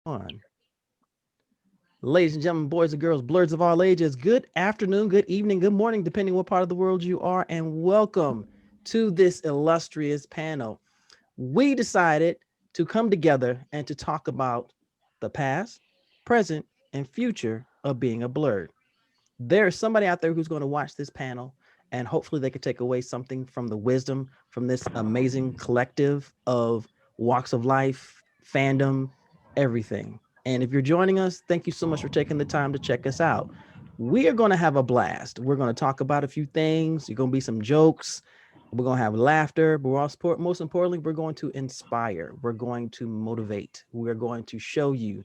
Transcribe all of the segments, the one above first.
on. Ladies and gentlemen, boys and girls, blerds of all ages, good afternoon, good evening, good morning, depending what part of the world you are, and welcome to this illustrious panel. We decided to come together and to talk about the past, present, and future of being a blerd. There's somebody out there who's going to watch this panel, and hopefully they can take away something from the wisdom from this amazing collective of walks of life, fandom, everything. And if you're joining us, thank you so much for taking the time to check us out. We are going to have a blast. We're going to talk about a few things. There's going to be some jokes. We're going to have laughter, but we're also, most importantly, we're going to inspire. We're going to motivate. We're going to show you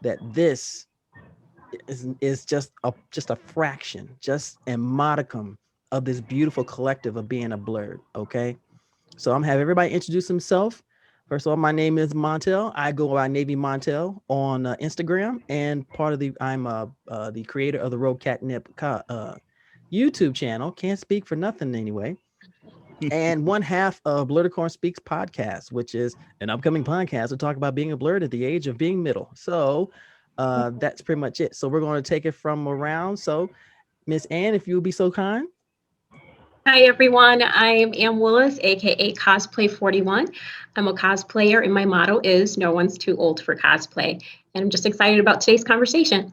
that this is just a fraction, just a modicum of this beautiful collective of being a blerd. Okay, so I'm gonna have everybody introduce himself. First of all, my name is Montel. I go by Navy Montel on Instagram, and part of the I'm the creator of the Rogue Catnip YouTube channel. Can't speak for nothing anyway. And one half of Blerdicorn Speaks podcast, which is an upcoming podcast to talk about being a blerd at the age of being middle. So that's pretty much it. So we're going to take it from around. So Miss Ann, if you would be so kind. Hi everyone, I'm Ann Willis, aka Cosplay 41. I'm a cosplayer and my motto is no one's too old for cosplay. And I'm just excited about today's conversation.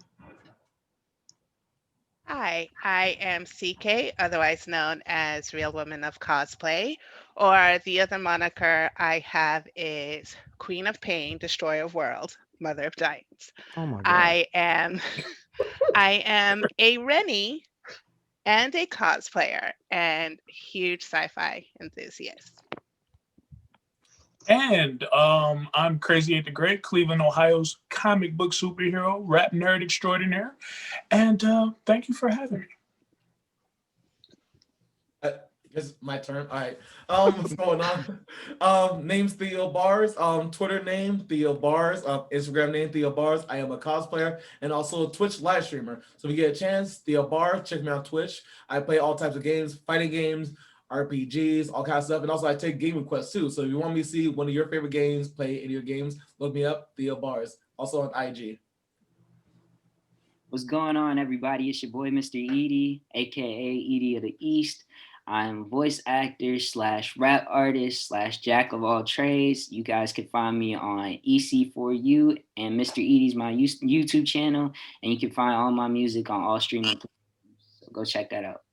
Hi, I am CK, otherwise known as Real Woman of Cosplay, or the other moniker I have is Queen of Pain, Destroyer of World, Mother of Giants. Oh my God. I am a Rennie and a cosplayer and huge sci-fi enthusiast. And I'm Crazy Ain't the Great, Cleveland, Ohio's comic book superhero, rap nerd extraordinaire. And thank you for having me. It's my turn. All right. What's going on? Name's Theo Bars. Twitter name Theo Bars. Instagram name Theo Bars. I am a cosplayer and also a Twitch live streamer. So if you get a chance, Theo Bars, check me out on Twitch. I play all types of games, fighting games, RPGs, all kinds of stuff. And also I take game requests too. So if you want me to see one of your favorite games, play any of your games, look me up, Theo Bars. Also on IG. What's going on, everybody? It's your boy, Mr. Edie, aka Edie of the East. I'm a voice actor / rap artist / jack of all trades. You guys can find me on EC4U and Mr. Edie's my YouTube channel, and you can find all my music on all streaming platforms. So go check that out.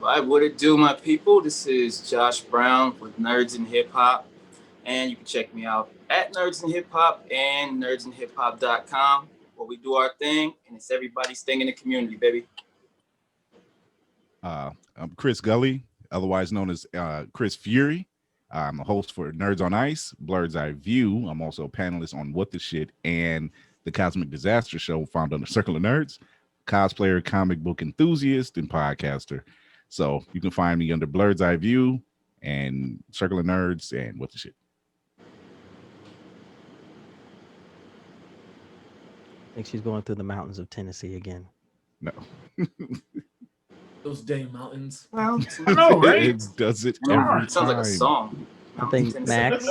All right, what it do, my people? This is Josh Brown with Nerds in Hip Hop, and you can check me out at Nerds in Hip Hop and nerdsinhiphop.com, where we do our thing, and it's everybody's thing in the community, baby. I'm Chris Gully, otherwise known as Chris Fury. I'm a host for Nerds on Ice, Blerd's Eye View. I'm also a panelist on What the Shit and the Cosmic Disaster Show found on the Circle of Nerds, cosplayer, comic book enthusiast, and podcaster. So you can find me under Blerd's Eye View and Circle of Nerds and What the Shit. I think she's going through the mountains of Tennessee again. No. Those dang mountains. Well, I know, right? It does it Yeah, every It sounds like a time. song. I think Max.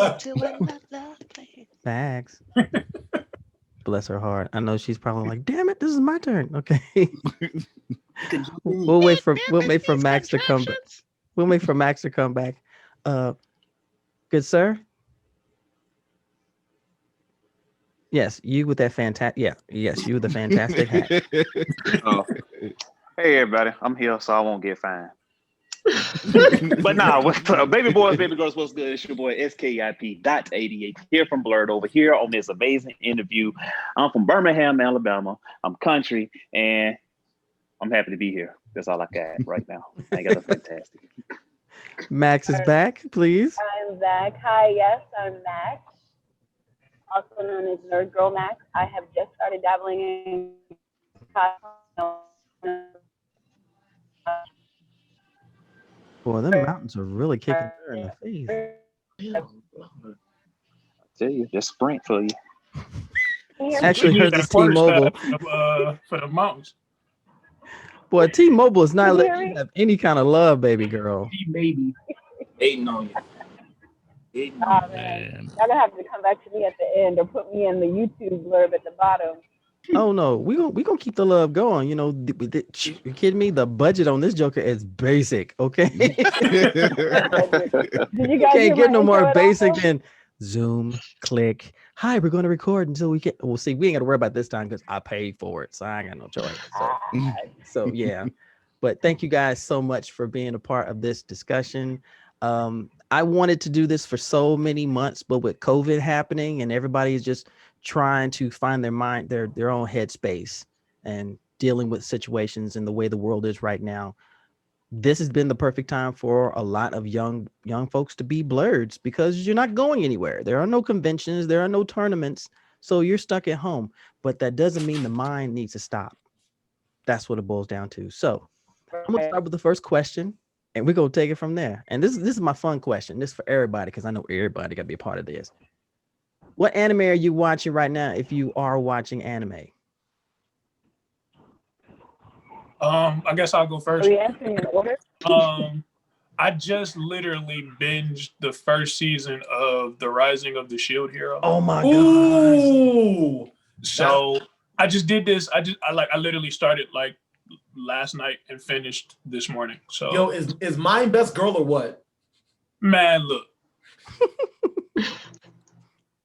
Bless her heart. I know she's probably like, damn it, this is my turn. Okay. we'll wait for Max to come back. We'll wait for Max to come back. Good sir. Yes, you with that fantastic. Yeah, yes, you with the fantastic hat. Oh. Hey everybody, I'm here so I won't get fined. But nah, what's up? Baby boys, baby girls, what's good? It's your boy SKIP.88 here from Blerd over here on this amazing interview. I'm from Birmingham, Alabama. I'm country and I'm happy to be here. That's all I got right now. I got a fantastic. Max is back, please. I'm back. Hi, yes, I'm Max, also known as Nerd Girl Max. I have just started dabbling in cosplay. Boy, them mountains are really kicking her in the face. I tell you, just sprint for you. Actually, heard this T-Mobile. For the mountains. Boy, T-Mobile is not letting you have any kind of love, baby girl. Maybe. Hating on you. Oh man, y'all gonna have to come back to me at the end or put me in the YouTube blurb at the bottom. Oh no, we gonna keep the love going. You know, you kidding me? The budget on this Joker is basic. Okay, Did you you guys can't hear get my no more intro at basic all? than Zoom, click. Hi, we're going to record until we get. Well, see, we ain't got to worry about this time because I paid for it, so I ain't got no choice. So yeah. But thank you guys so much for being a part of this discussion. I wanted to do this for so many months, but with COVID happening and everybody is just trying to find their mind, their own headspace and dealing with situations and the way the world is right now, this has been the perfect time for a lot of young folks to be blerds because you're not going anywhere. There are no conventions, there are no tournaments, so you're stuck at home. But that doesn't mean the mind needs to stop. That's what it boils down to. So I'm gonna start with the first question, and we're gonna take it from there. And this is my fun question. This is for everybody because I know everybody got to be a part of this. What anime are you watching right now? If you are watching anime, I guess I'll go first. Are we answering in order? I just literally binged the first season of The Rising of the Shield Hero. oh my god! Ooh. So I just did this. I literally started like last night and finished this morning. So Yo, is mine best girl or what? man, look.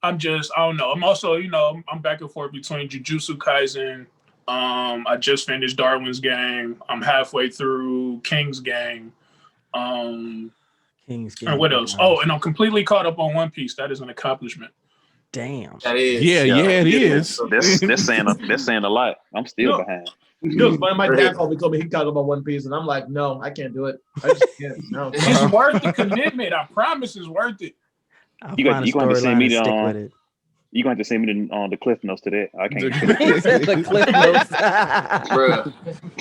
I don't know. I'm also, I'm back and forth between Jujutsu Kaisen. I just finished Darwin's Game. I'm halfway through King's Game. King's Game. And what else? Oh, and I'm completely caught up on One Piece. That is an accomplishment. Damn. That is. Yeah, it is. That's saying a lot. I'm still behind. You know, it's funny, my dad told me he talked about One Piece, and I'm like, no, I can't do it. I just can't. No. It's worth the commitment. I promise it's worth it. You got to send me stick with it. You're going to have to send me the cliff notes to that. I can't. The cliff notes. Bruh.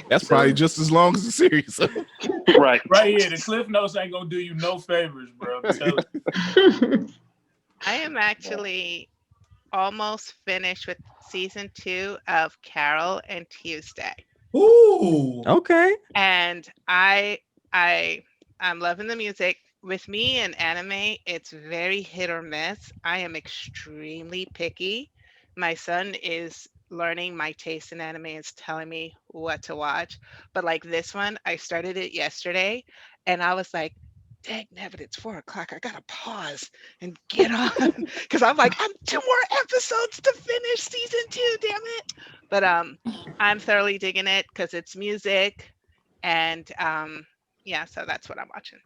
That's probably just as long as the series. Right. Right here, the cliff notes ain't gonna do you no favors, bro. I'm telling you. I am actually almost finished with season 2 of Carol and Tuesday. Ooh. Okay. And I'm loving the music. With me in anime, it's very hit or miss. I am extremely picky. My son is learning my taste in anime, is telling me what to watch. But like this one, I started it yesterday and I was like, dang nabbit, it's 4:00. I gotta pause and get on. Cause I'm like, I'm 2 more episodes to finish season 2, damn it. But I'm thoroughly digging it because it's music. And yeah, so that's what I'm watching.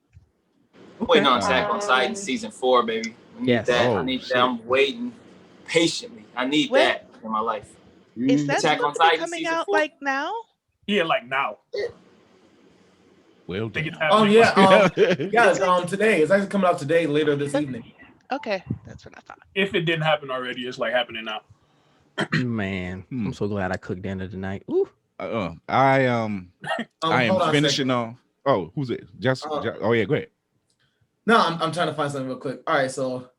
Waiting on Attack on Titan season 4, baby. I need Yes. that. Oh, I need shit. that. I'm waiting patiently. I need that in my life. Is that Attack on supposed to be Titan coming season out 4? like now? Yeah, like now. Well, I think it's damn. Oh happening. yeah, it's today. It's actually coming out today, later this evening. Okay, that's what I thought. If it didn't happen already, it's like happening now. Man, I'm so glad I cooked dinner tonight. Ooh. I am hold on a finishing second. off. Oh, who's it? Oh yeah, go ahead. No, I'm trying to find something real quick. All right, so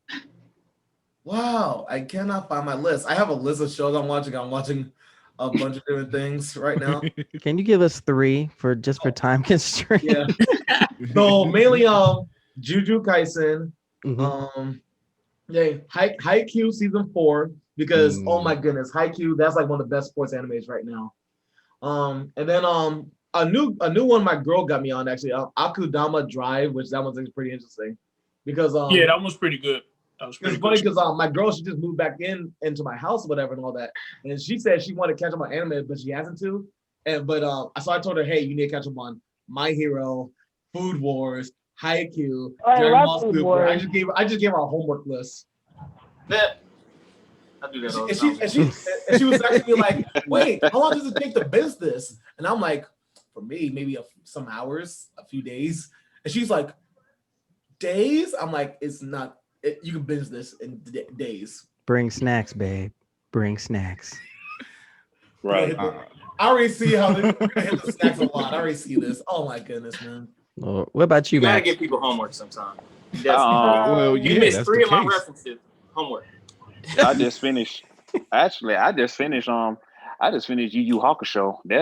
wow, I cannot find my list. I have a list of shows I'm watching. I'm watching a bunch of different things right now. Can you give us 3 for time constraint? Yeah. So mainly Jujutsu Kaisen, Mhm. Haikyuu season 4, because oh my goodness, Haikyuu, that's like one of the best sports animes right now. And then a new one my girl got me on, actually, Akudama Drive, which that one's pretty interesting because Yeah, that one's pretty good. That was pretty it's funny good. because my girl, she just moved back into my house or whatever and all that, and she said she wanted to catch up on anime, but she hasn't to. So I told her, hey, you need to catch up on My Hero, Food Wars, Haikyuu, I Dragon love Ball Food Super. Wars. I just gave her a homework list. That. I do that all the And time. she was asking me like, wait, how long does it take to binge this? And I'm like, for me, maybe some hours, a few days. And she's like, days? I'm like, it's not. You can binge this in days. Bring snacks, babe. Bring snacks. Right. I already see how they're gonna hit the snacks a lot. I already see this. Oh my goodness, man. Well, what about you, You gotta Max? give people homework sometime. Well, You yeah, missed that's 3 the of my case. references. Homework. I just finished. Actually, I just finished Yu Yu Hakusho. That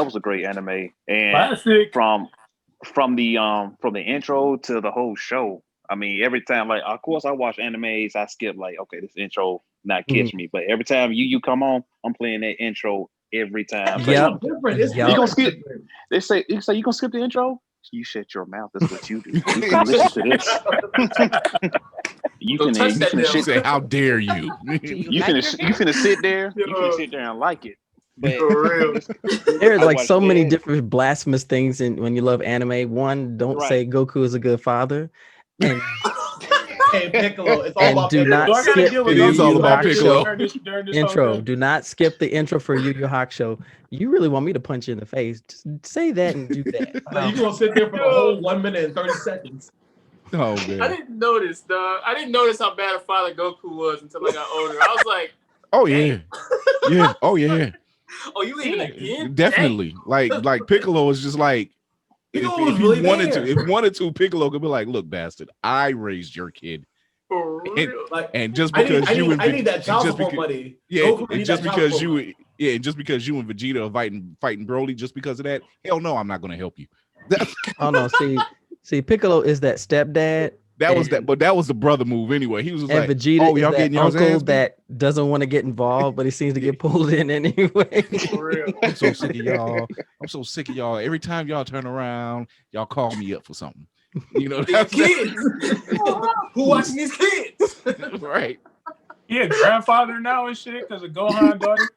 was a great anime. And Classic. from the intro to the whole show, I mean, every time, like, of course, I watch animes. I skip like, okay, this intro not catch me, but every time you come on, I'm playing that intro every time. It's Yep. different. It's Yep. You gonna skip? different. They say you gonna skip the intro. You shut your mouth. That's what you do. You can listen to this. You Don't touch that finna damn- She say, "How dare you?" you finna sit there. You finna sit there and like it. But For real. There's I like watch so many that. different blasphemous things when you love anime. One, don't Right. say Goku is a good father, and Hey, Piccolo. It's all and about do Piccolo. not Do I gotta skip deal the with It is Yu all Yu about Piccolo. Hakusho during this whole intro. thing? Do not skip the intro for Yu Yu Hakusho. You really want me to punch you in the face? Just say that and do that. So you gonna sit there for the whole 1 minute and 30 seconds. Oh I man. didn't notice, dog. I didn't notice how bad a father Goku was until I got older. I was like, Oh yeah. Yeah. Oh yeah. oh, you leaving again? Definitely. Like Piccolo is just like. Piccolo If was he really wanted there. to, if wanted to, Piccolo could be like, "Look, bastard, I raised your kid, For real? Like, and just I because need, you and I need that and child just support because- money. yeah, Goku and need just that child because support you, money. yeah, and just because you and Vegeta are fighting Broly, just because of that, hell no, I'm not going to help you." Oh no, see, Piccolo is that stepdad. That was and- that, but that was the brother move anyway. He was just And like, Vegeta "Oh, is y'all that getting y'all's uncle ass beat?" that doesn't want to get involved, but he seems to get pulled in anyway. For real. I'm so sick of y'all. I'm so sick of y'all. Every time y'all turn around, y'all call me up for something. You know, These that's kids. Who watching these kids? right. Yeah, grandfather now and shit because of Gohan daughter.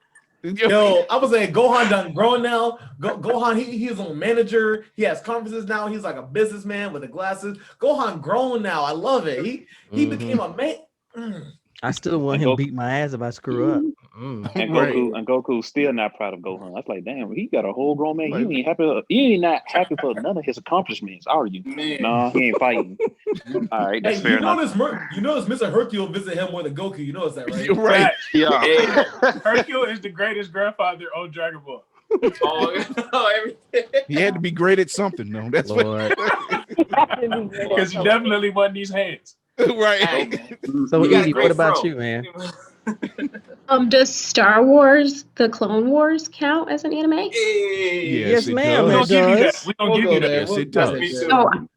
Yo, I was saying Gohan done grown now. Gohan, he is on manager. He has conferences now. He's like a businessman with the glasses. Gohan grown now. I love it. He became a man. I still want And him Goku- beat my ass if I screw up. And Right. Goku's still not proud of Gohan. That's like, damn, he got a whole grown man. Like- You ain't happy. You ain't not happy for none of his accomplishments, are you? Man. No, he ain't fighting. All right, that's Hey, fair you enough. notice Mr. Hercule visit him more than Goku. You notice that, right? You're right. Yeah. Hey. Hercule is the greatest grandfather on Dragon Ball. Oh, everything. He had to be great at something, though. That's Lord. Because he definitely wasn't these hands. right. So You got a Edie, great what about fro. you, man? Does Star Wars, the Clone Wars, count as an anime? Hey. Yes, it ma'am, does. it We're gonna give you that. does. We're gonna We'll give go you that. there. Yes, We'll it go does. there.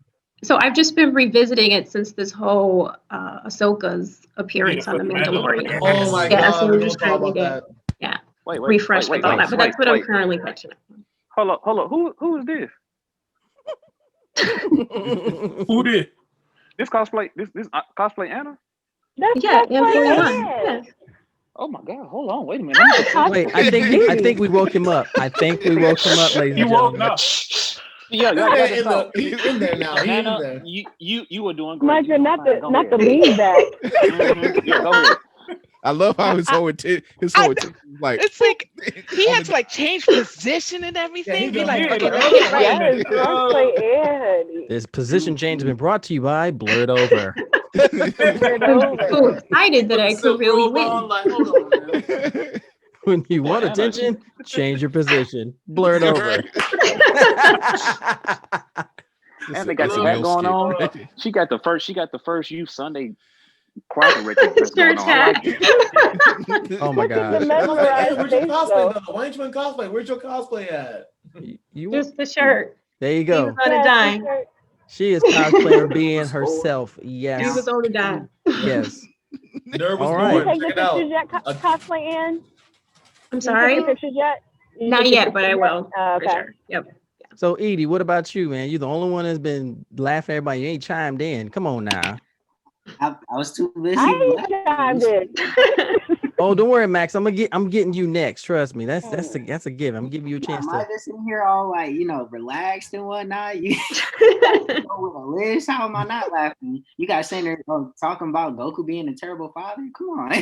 So I've just been revisiting it since this whole Ahsoka's appearance Yeah, on The for the Mandalorian. Oh my Yeah, God, so we're we're gonna just talk trying to about get that. refreshed with all that. But that's what I'm currently catching up on. Hold up. Who is this? Who did? This cosplay? This cosplay Anna? That's Yeah, that's what M41. it Yeah. is. Oh my God! Hold on, wait a minute. Let me get Wait, I think we woke him up. I think we woke him up, ladies He and woke gentlemen. up. Yeah, He's in there now. He's in Anna, there. you were doing great. Micah, You not were the fine. Go not the ahead. lead back. Yeah, go ahead. I love how his whole attention, like It's like he on had the- to like change position and everything. Be like, Yeah, okay, like, let me get right. Yes, cosplay and hoodie. This position change has been brought to you by Blerd Over. Weird I'm over. so excited that I could really win. Like, hold on, man. When you want Anna. attention, change your position. Blerd Over. And they got It's the an hat L going skit. on. She got the first youth Sunday cracker record that's Sure, going on. I like it. Oh my Look at the gosh. mesmerized Where's your face, cosplay though. though? Why ain't you in cosplay? Where's your cosplay at? You, Just the shirt. there you He go. was on a dime. She is cosplayer being herself. He Yes. was on a dime. Yes. Nerd was All Did you right. born. take the Check it out. pictures yet, cosplay in? I'm Did you sorry? take the pictures yet? Did you Not take the yet, but I pictures will. yet? For sure. Yep. So Edie, what about you, man? You're the only one that's been laughing at everybody. You ain't chimed in. Come on now. I was too busy. I ain't chimed in. Oh, don't worry, Max. I'm getting you next. Trust me. That's a give. I'm giving you a chance Am I to. just in here all like, relaxed and whatnot? You go with a list. How am I not laughing? You guys saying they're talking about Goku being a terrible father? Come on.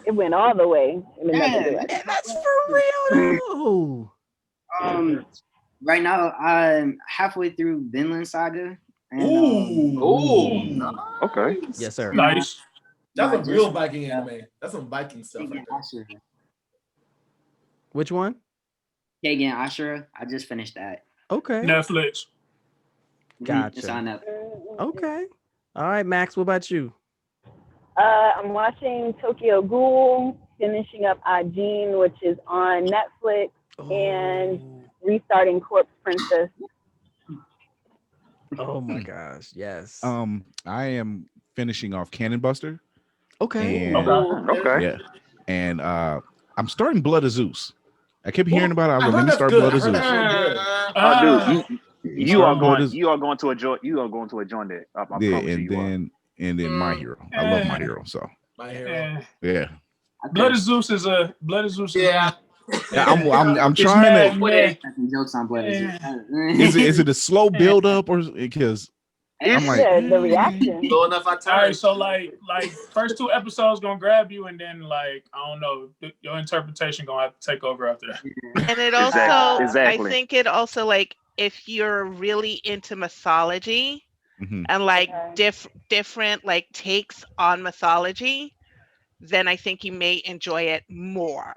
It went all the way in another direction. Yeah, that's for real. though. Right now, I'm halfway through Vinland Saga. And, Ooh. Okay. Yes, sir. Nice. That's I a real just- Viking anime. That's some Viking stuff right there. Ashura. Which one? Kagan Ashura. I just finished that. Okay. Netflix. It's Gotcha. on Netflix. Okay. All right, Max. What about you? I'm watching Tokyo Ghoul, finishing up Ajin, which is on Netflix, and restarting Corpse Princess. Oh my gosh, yes. I am finishing off Cannon Buster. Okay. And Okay. yeah. And I'm starting Blood of Zeus. I kept hearing about it. I was I like, let heard me that's start good. Blood I of heard Zeus. that's so good. Oh, dude, you are Blood going. is- You are going to enjoy. You are going to enjoy that. I Yeah, promise and you. are. then My Hero. I love My Hero. So My hero. Yeah. yeah. Blood of Zeus is a Blood of Zeus. Yeah. I'm It's trying mad, to. mad. Some jokes on Blood. Is it a slow build up or because I'm like Yeah, the reaction. Low enough I All turn. right, so like first 2 episodes gonna grab you, and then like I don't know, your interpretation gonna have to take over after that. And it also, Exactly. I think it also like if you're really into mythology mhm. and like Okay. different like takes on mythology, then I think you may enjoy it more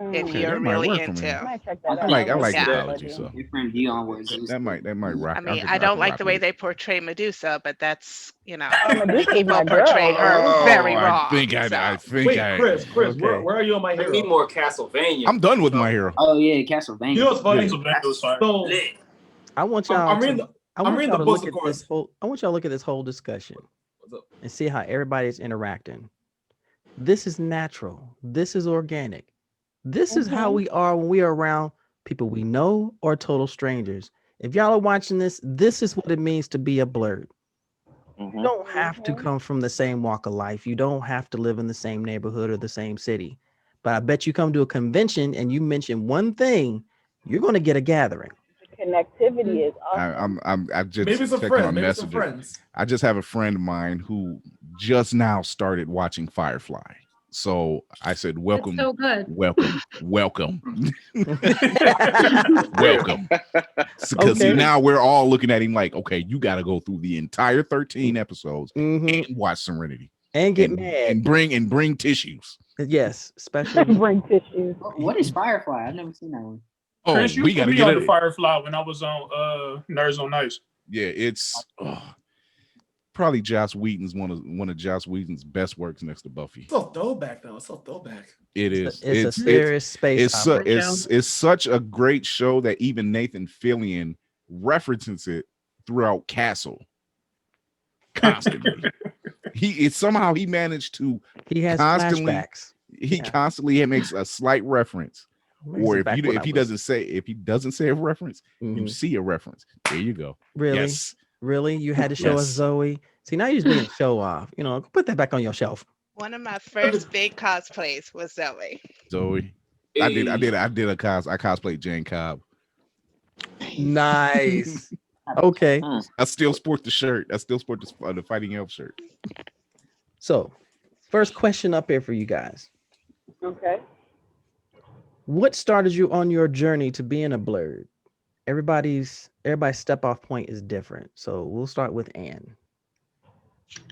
if Okay, you're that might really work for me. I into. might check that I out. I like Yeah. mythology, so different view on what Zeus that might rock. I mean, can- I don't can like rock the way with. they portray Medusa, but that's Medusa's people my girl. portray her Oh, very I wrong. think so. I think Wait, I. Chris, Okay. where are you on My Give Hero? me more Castlevania. I'm done with My Hero. Oh yeah, Castlevania. You know what's funny? Castlevania was fire. So Lit. I want I'm y'all reading to the- I I'm want reading y'all the to books, look of at course. this whole I want y'all to look at this whole discussion What's up? and see how everybody's interacting. This is natural. This is organic. This is how we are when we are around people we know or total strangers. If y'all are watching this, this is what it means to be a blerd. You don't have to come from the same walk of life. You don't have to live in the same neighborhood or the same city. But I bet you come to a convention and you mention one thing, you're going to get a gathering. The connectivity is awesome. I just Maybe some checking friends. on Maybe some Messenger. friends. I just have a friend of mine who just now started watching Firefly. So I said, welcome, That's so good. welcome, welcome, welcome. Because Okay. now we're all looking at him like, okay, you got to go through the entire 13 episodes Mhm. and watch Serenity And get and, mad. and bring tissues. Yes, especially Bring tissues. What is Firefly? I've never seen that one. Oh, Chris, you we put got to me get on the it. Firefly when I was on Nerds on Ice. Yeah, it's probably Joss Whedon's one of Joss Whedon's best works next to Buffy. It's so throwback though. It's so throwback. It is. it's a serious space opera. It's such a great show that even Nathan Fillion references it throughout Castle constantly. Somehow he managed to He has constantly flashbacks. constantly makes a slight reference. Brings Or it if back he when I was- doesn't say a reference, you Mhm. see a reference. There you go. Really? Yes. Really? You had to show us Yes. Zoe. See, now you're just being a show off. Put that back on your shelf. One of my first big cosplays was Zoe. Zoe. Hey. I cosplayed Jane Cobb. Nice. Okay. I still sport the shirt. I still sport the Fighting Elf shirt. So, first question up here for you guys. Okay. What started you on your journey to being a blerd? Everybody's step off point is different. So we'll start with Anne.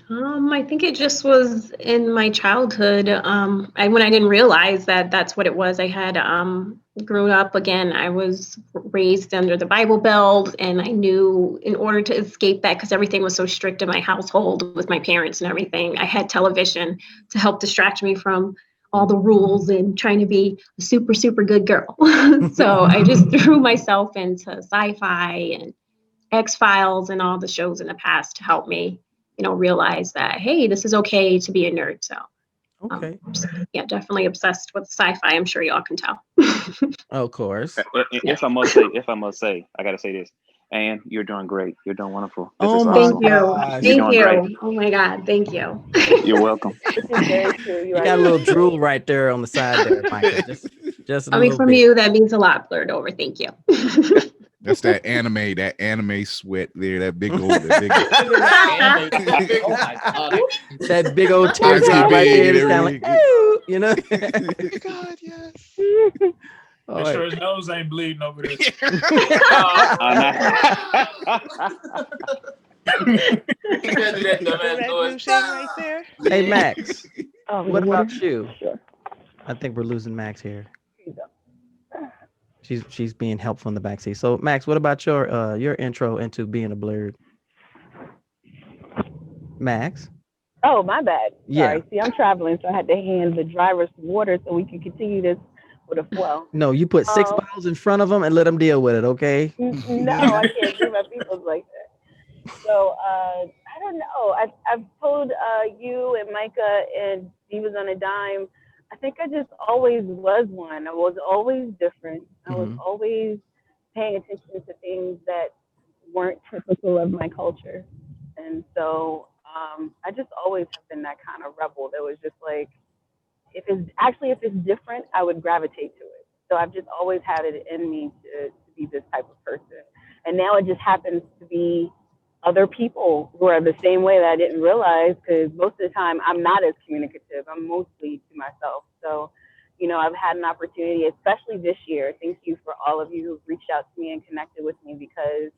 I think it just was in my childhood. When I didn't realize that that's what it was. I had grown up again. I was raised under the Bible Belt, and I knew in order to escape that, because everything was so strict in my household with my parents and everything, I had television to help distract me from all the rules and trying to be a super, super good girl. So I just threw myself into sci-fi and X-Files and all the shows in the past to help me, realize that, hey, this is okay to be a nerd. So, Okay. yeah, definitely obsessed with sci-fi. I'm sure y'all can tell. Of course. If I must say, I gotta say this. And you're doing great. You're doing wonderful. This Oh is my awesome. Thank you. gosh. Thank You're doing you. great. Oh my God. Thank you. You're welcome. This is very true. You got a little drool right there on the side there, Michael. Just a Coming little from bit. you, that means a lot, Blerd over. Thank you. That's that anime sweat there. That big old, Oh my God. That big old teardrop right there. It's kind of like, "Ooh," God, yes. All Make right. sure his nose ain't bleeding over there. You gotta do that dumbass Red noise. room shade right there. Hey, Max. Oh, What yeah. about you? Sure. I think we're losing Max here. She's being helpful in the backseat. So, Max, what about your intro into being a blerd? Max? Oh, my bad. Yeah. Sorry. See, I'm traveling, so I had to hand the driver some water so we can continue this with a flow. No, you put 6 bottles in front of them and let them deal with it, okay? No, I can't do my peoples like that. So I don't know. I've told you and Micah and Divas on a Dime. I think I just always was one. I was always different. I was Hmm. always paying attention to things that weren't typical of my culture, and so I just always have been that kind of rebel. That was just like if it's different, I would gravitate to it. So I've just always had it in me to be this type of person. And now it just happens to be other people who are the same way that I didn't realize because most of the time I'm not as communicative. I'm mostly to myself. So, I've had an opportunity, especially this year. Thank you for all of you who've reached out to me and connected with me because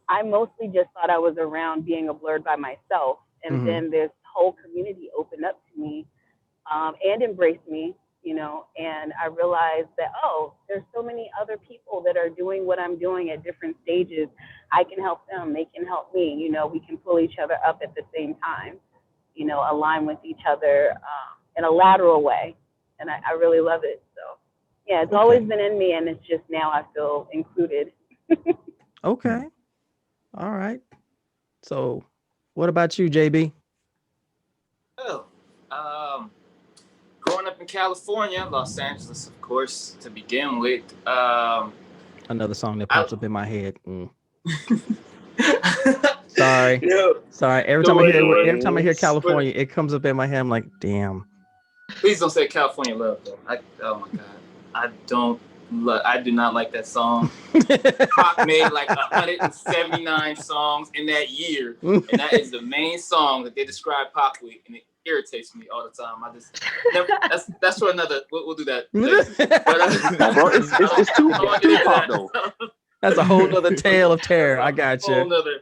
I mostly just thought I was around being a blerd by myself. And Hmm. then this whole community opened up to me and embrace me, and I realized that, oh, there's so many other people that are doing what I'm doing at different stages. I can help them, they can help me, we can pull each other up at the same time, align with each other in a lateral way. And I really love it. So, yeah, it's always Okay. been in me, and it's just now I feel included. Okay. All right. So, what about you, JB? Oh, um, growing up in California, Los Angeles, of course, to begin with. Another song that I, pops up in my head. Sorry. yeah, Sorry. don't worry, don't Every time I hear worry. California, it comes up in my head. I'm like, damn. Please don't say California Love though. Oh my god, I do not like that song. Pac made like 179 songs in that year, and that is the main song that they describe Pac with, and it irritates me all the time. I just never, that's for another. We'll do that later. But No, bro, it's too pop though. That's a whole nother tale of terror. I got whole you. nother.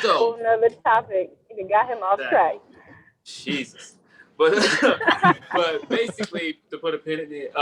Whole So nother topic. You got him off track. Jesus. But but basically, to put a pin in it,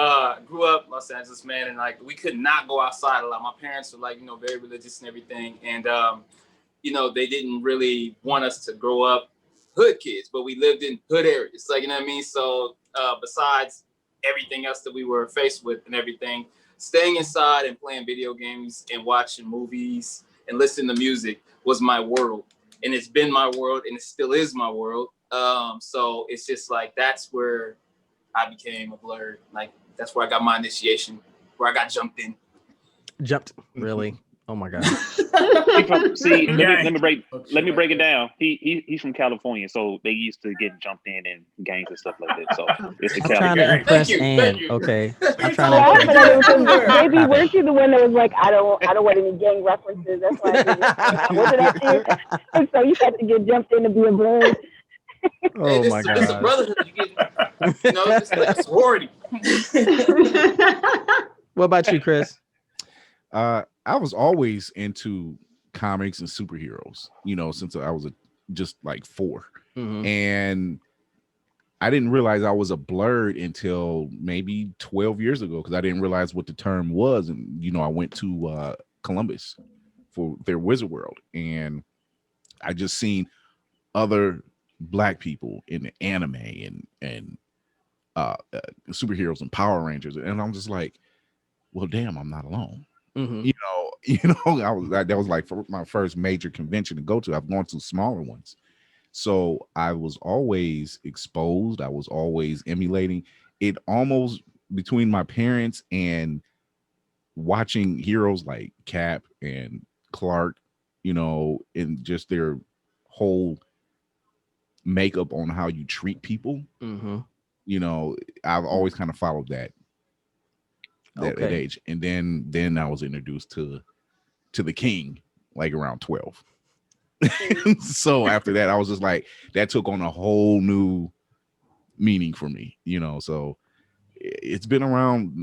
grew up Los Angeles, man, and like we could not go outside a lot. My parents were like, very religious and everything, and they didn't really want us to grow up hood kids, but we lived in hood areas, like, you know what I mean. So besides everything else that we were faced with and everything, staying inside and playing video games and watching movies and listening to music was my world, and it's been my world, and it still is my world. So it's just like that's where I became a blerd. Like that's where I got my initiation, where I got jumped in. Jumped. Really? Oh my god. See, Yeah. let me break it down. He's from California, so they used to get jumped in gangs and stuff like that. So it's a I'm trying to Cali. impress Thank Ann. you. Okay. I'm I'm trying to laughing impress. at him because maybe Stop weren't it. you the one that was like, I don't want any gang references. That's why I didn't. Was it up to you? And so you had to get jumped in to be a blerd. Oh my It's a god. brotherhood. It's like a sorority. What about you, Chris? I was always into comics and superheroes, since I was just like 4. Mhm. And I didn't realize I was a blerd until maybe 12 years ago because I didn't realize what the term was. And, I went to Columbus for their Wizard World, and I just seen other Black people in the anime and superheroes and Power Rangers. And I'm just like, well, damn, I'm not alone. Mhm. That was like my first major convention to go to. I've gone to smaller ones. So I was always exposed. I was always emulating it, almost between my parents and watching heroes like Cap and Clark, and just their whole makeup on how you treat people. Mhm. I've always kind of followed that Okay. age. And then I was introduced to the King like around 12. So after that, I was just like, that took on a whole new meaning for me, so it's been around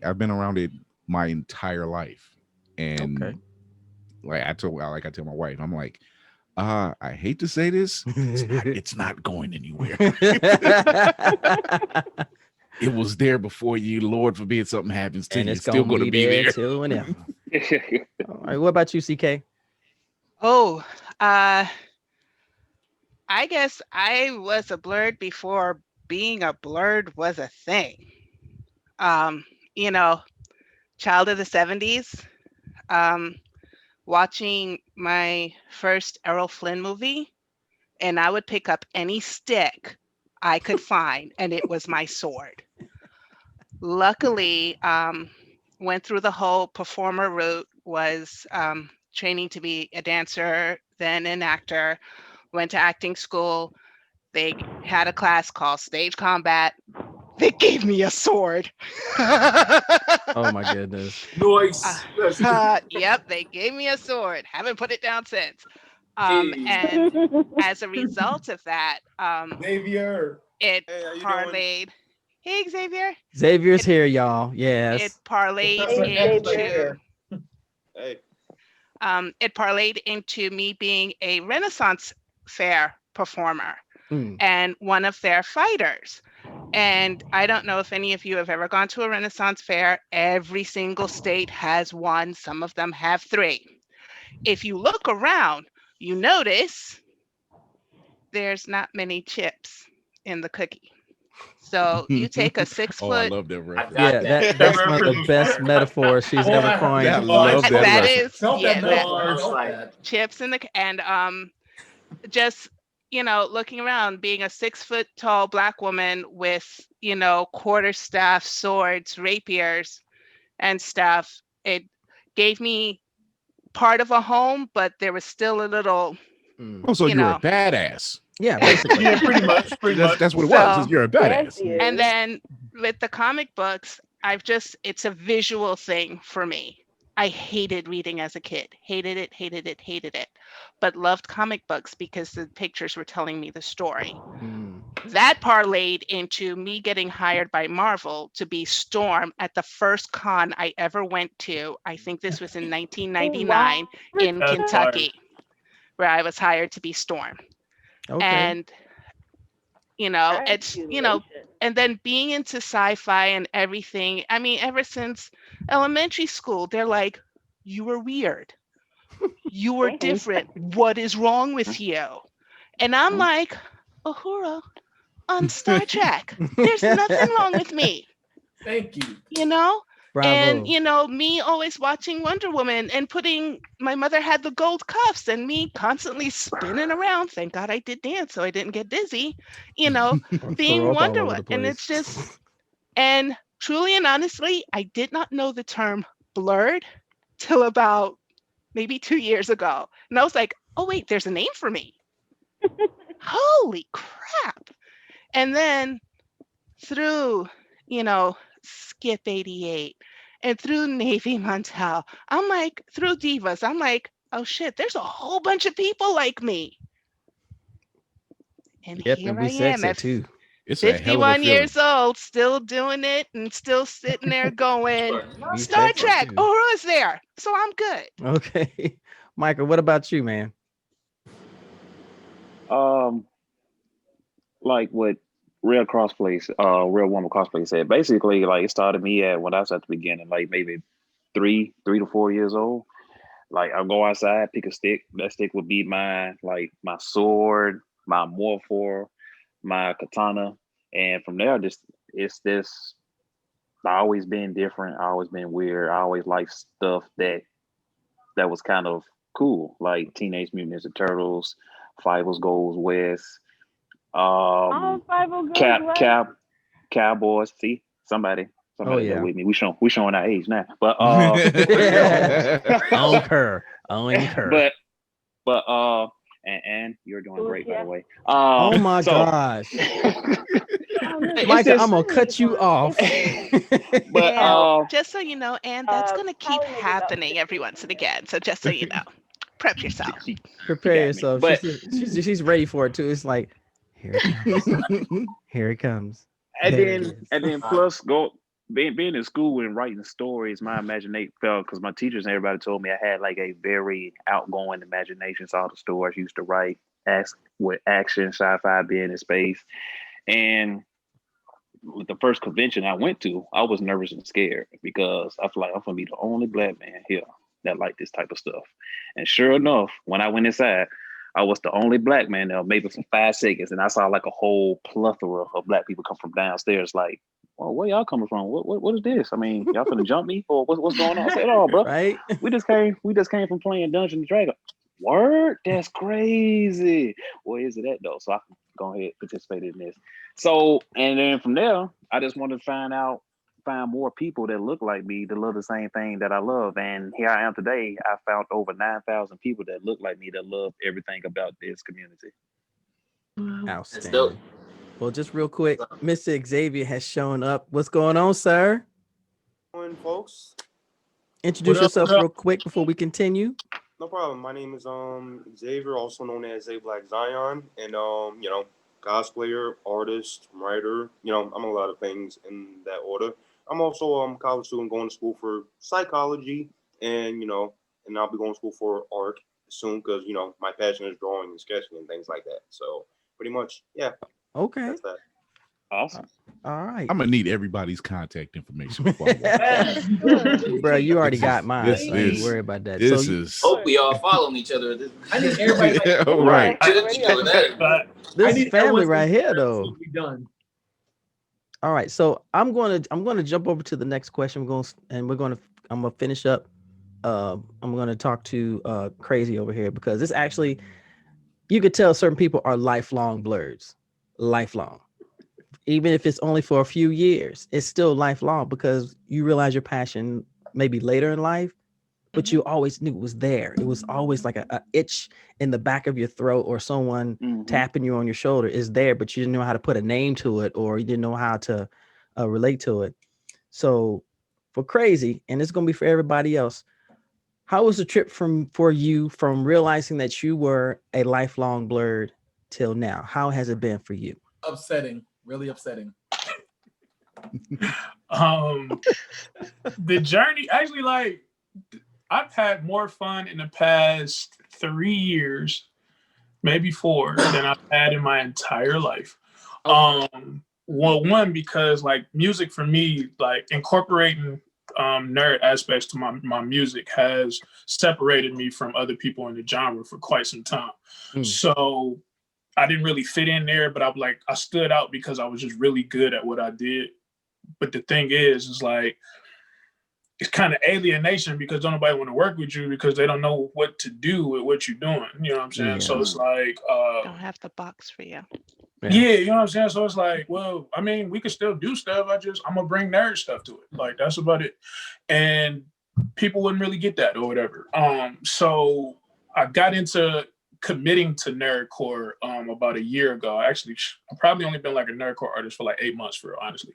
I've been around it my entire life. And Okay. like I tell my wife, I'm like, I hate to say this, it's not going anywhere. It was there before you. Lord forbid something happens to And you. it's It's still gonna going to be be there there. till whenever. All right. What about you, CK? Oh, I guess I was a blerd before being a blerd was a thing. Um, you know, child of the 70s. Um, watching my first Errol Flynn movie, and I would pick up any stick I could find, and it was my sword. Luckily, went through the whole performer route, was training to be a dancer, then an actor, went to acting school. They had a class called Stage Combat. They gave me a sword. Oh my goodness. Noise. Yep, they gave me a sword. Haven't put it down since. Hey. And as a result of that, Xavier. it Hey, how you doing? parlayed. Hey, Xavier. Xavier's here, y'all. It Yes. parlayed Professor X right into here. Hey. it parlayed into me being a Renaissance Fair performer Mm. and one of their fighters. And I don't know if any of you have ever gone to a Renaissance Fair. Every single state has one. Some of them have 3. If you look around, you notice there's not many chips in the cookie. So you take a 6 Oh, I foot. love that reference. Yeah, that's one of the best metaphors she's Oh, ever I coined. I love that That reference. is, Felt yeah, that that metaphor. I felt Like- that. chips in the and just looking around, being a 6 foot tall Black woman with quarterstaff, swords, rapiers, and stuff. It gave me part of a home, but there was still a little, Mm. Oh, so you you're know. a badass. Yeah, basically. Yeah, pretty much. Pretty much. That's what it was. So- is You're a badass. Yes, yes. And then with the comic books, it's a visual thing for me. I hated reading as a kid. Hated it. But loved comic books because the pictures were telling me the story. Mm. That parlayed into me getting hired by Marvel to be Storm at the first con I ever went to. I think this was in 1999 in That's Kentucky, where I was hired to be Storm. Okay. And it's and then being into sci-fi and everything. I mean, ever since elementary school, they're like, you were weird. You were different. What is wrong with you? And I'm like, Uhura on Star Trek. There's nothing wrong with me. Thank you. Bravo. And me always watching Wonder Woman and my mother had the gold cuffs and me constantly spinning around. Thank God I did dance so I didn't get dizzy. Being Throw up all Wonder over Woman. the And place. it's just, and truly and honestly, I did not know the term blurred till about maybe 2 years ago. And I was like, oh wait, there's a name for me. Holy crap. And then through, Skip 88 and through Navy Montel, I'm like, through Divas, I'm like, oh shit, there's a whole bunch of people like me. And Yep, here and I we am sexy at too. It's a hell of a 51 feeling. years old, still doing it and still sitting there going, We Star sexy Trek, too. Uhura's there. So I'm good. Okay. Michael, what about you, man? Like what Real Woman Cosplay said. Basically, like it started me when I was at the beginning, like maybe 3 to 4 years old. Like I'll go outside, pick a stick. That stick would be my sword, my morpher, my katana, and from there, it's this. I always been different. I always been weird. I always liked stuff that was kind of cool, like Teenage Mutant Ninja Turtles, Fibers Goes West, Five goes Cowboys. See, somebody yeah. there with me. We showing our age now, but Concur. but and you're doing great, by the way. Oh my gosh. Michael, I'm gonna cut you off. But And just so you know, and that's going to keep happening every once and again. So just so you know, prep yourself. Prepare got me. yourself. But- She's ready for it too. It's like, here it comes. Here it comes. and There it then is. and then plus being in school and writing stories, my imagination fell because my teachers and everybody told me I had like a very outgoing imagination. So all the stories I used to write, with action, sci-fi, being in space, and with the first convention I went to, I was nervous and scared because I feel like I'm gonna be the only Black man here that like this type of stuff. And sure enough, when I went inside, I was the only Black man there, maybe for 5 seconds, and I saw like a whole plethora of Black people come from downstairs, like well, where y'all coming from? What is this? I mean, y'all finna jump me or what's going on? I said, oh, bro, Right? we just came from playing Dungeons and Dragons. Word, that's crazy. Where is it at though? So I can go ahead and participate in this. So, and then from there, I just wanted to find more people that look like me, that love the same thing that I love. And here I am today. I found over 9,000 people that look like me, that love everything about this community. Outstanding. dope. Well, just real quick, Mr. Xavier has shown up. What's going on, sir? Morning, folks. Introduce What up, yourself what up? real quick before we continue. No problem. My name is Xavier, also known as A Black Zion, and cosplayer, artist, writer. I'm a lot of things in that order. I'm also a college student going to school for psychology, and and I'll be going to school for art soon because my passion is drawing and sketching and things like that. So pretty much, yeah, Okay. that's that. Awesome. All right. I'm gonna need everybody's contact information before I walk. Bro, you already got mine. This So ain't is- worry about that. This So is Hope we all following each other. I need everybody. Yeah, right. this I is need family everyone's right here, answer though. to be done. All right, so I'm gonna jump over to the next question. I'm gonna finish up. I'm gonna talk to Crazy over here because this actually, you could tell certain people are lifelong blerds, lifelong. Even if it's only for a few years, it's still lifelong because you realize your passion maybe later in life, but you always knew it was there. It was always like a itch in the back of your throat or someone tapping you on your shoulder is there, but you didn't know how to put a name to it or you didn't know how to relate to it. So for Crazy, and it's going to be for everybody else, how was the trip for you from realizing that you were a lifelong blerd till now? How has it been for you? Upsetting, really upsetting. The journey actually, like, I've had more fun in the past 3 years, maybe 4, than I've had in my entire life. Well, one, because like music for me, like incorporating nerd aspects to my music has separated me from other people in the genre for quite some time. So I didn't really fit in there, but I stood out because I was just really good at what I did. But the thing is like, it's kind of alienation because don't nobody want to work with you because they don't know what to do with what you're doing. You know what I'm saying? Yeah. So it's like, Don't have the box for you. yeah, you know what I'm saying? So it's like, well, I mean, we could still do stuff. I'm going to bring nerd stuff to it. Like, that's about it. And people wouldn't really get that or whatever. So I got into committing to nerdcore about a year ago. Actually, I've probably only been like a nerdcore artist for like 8 months, for real, honestly.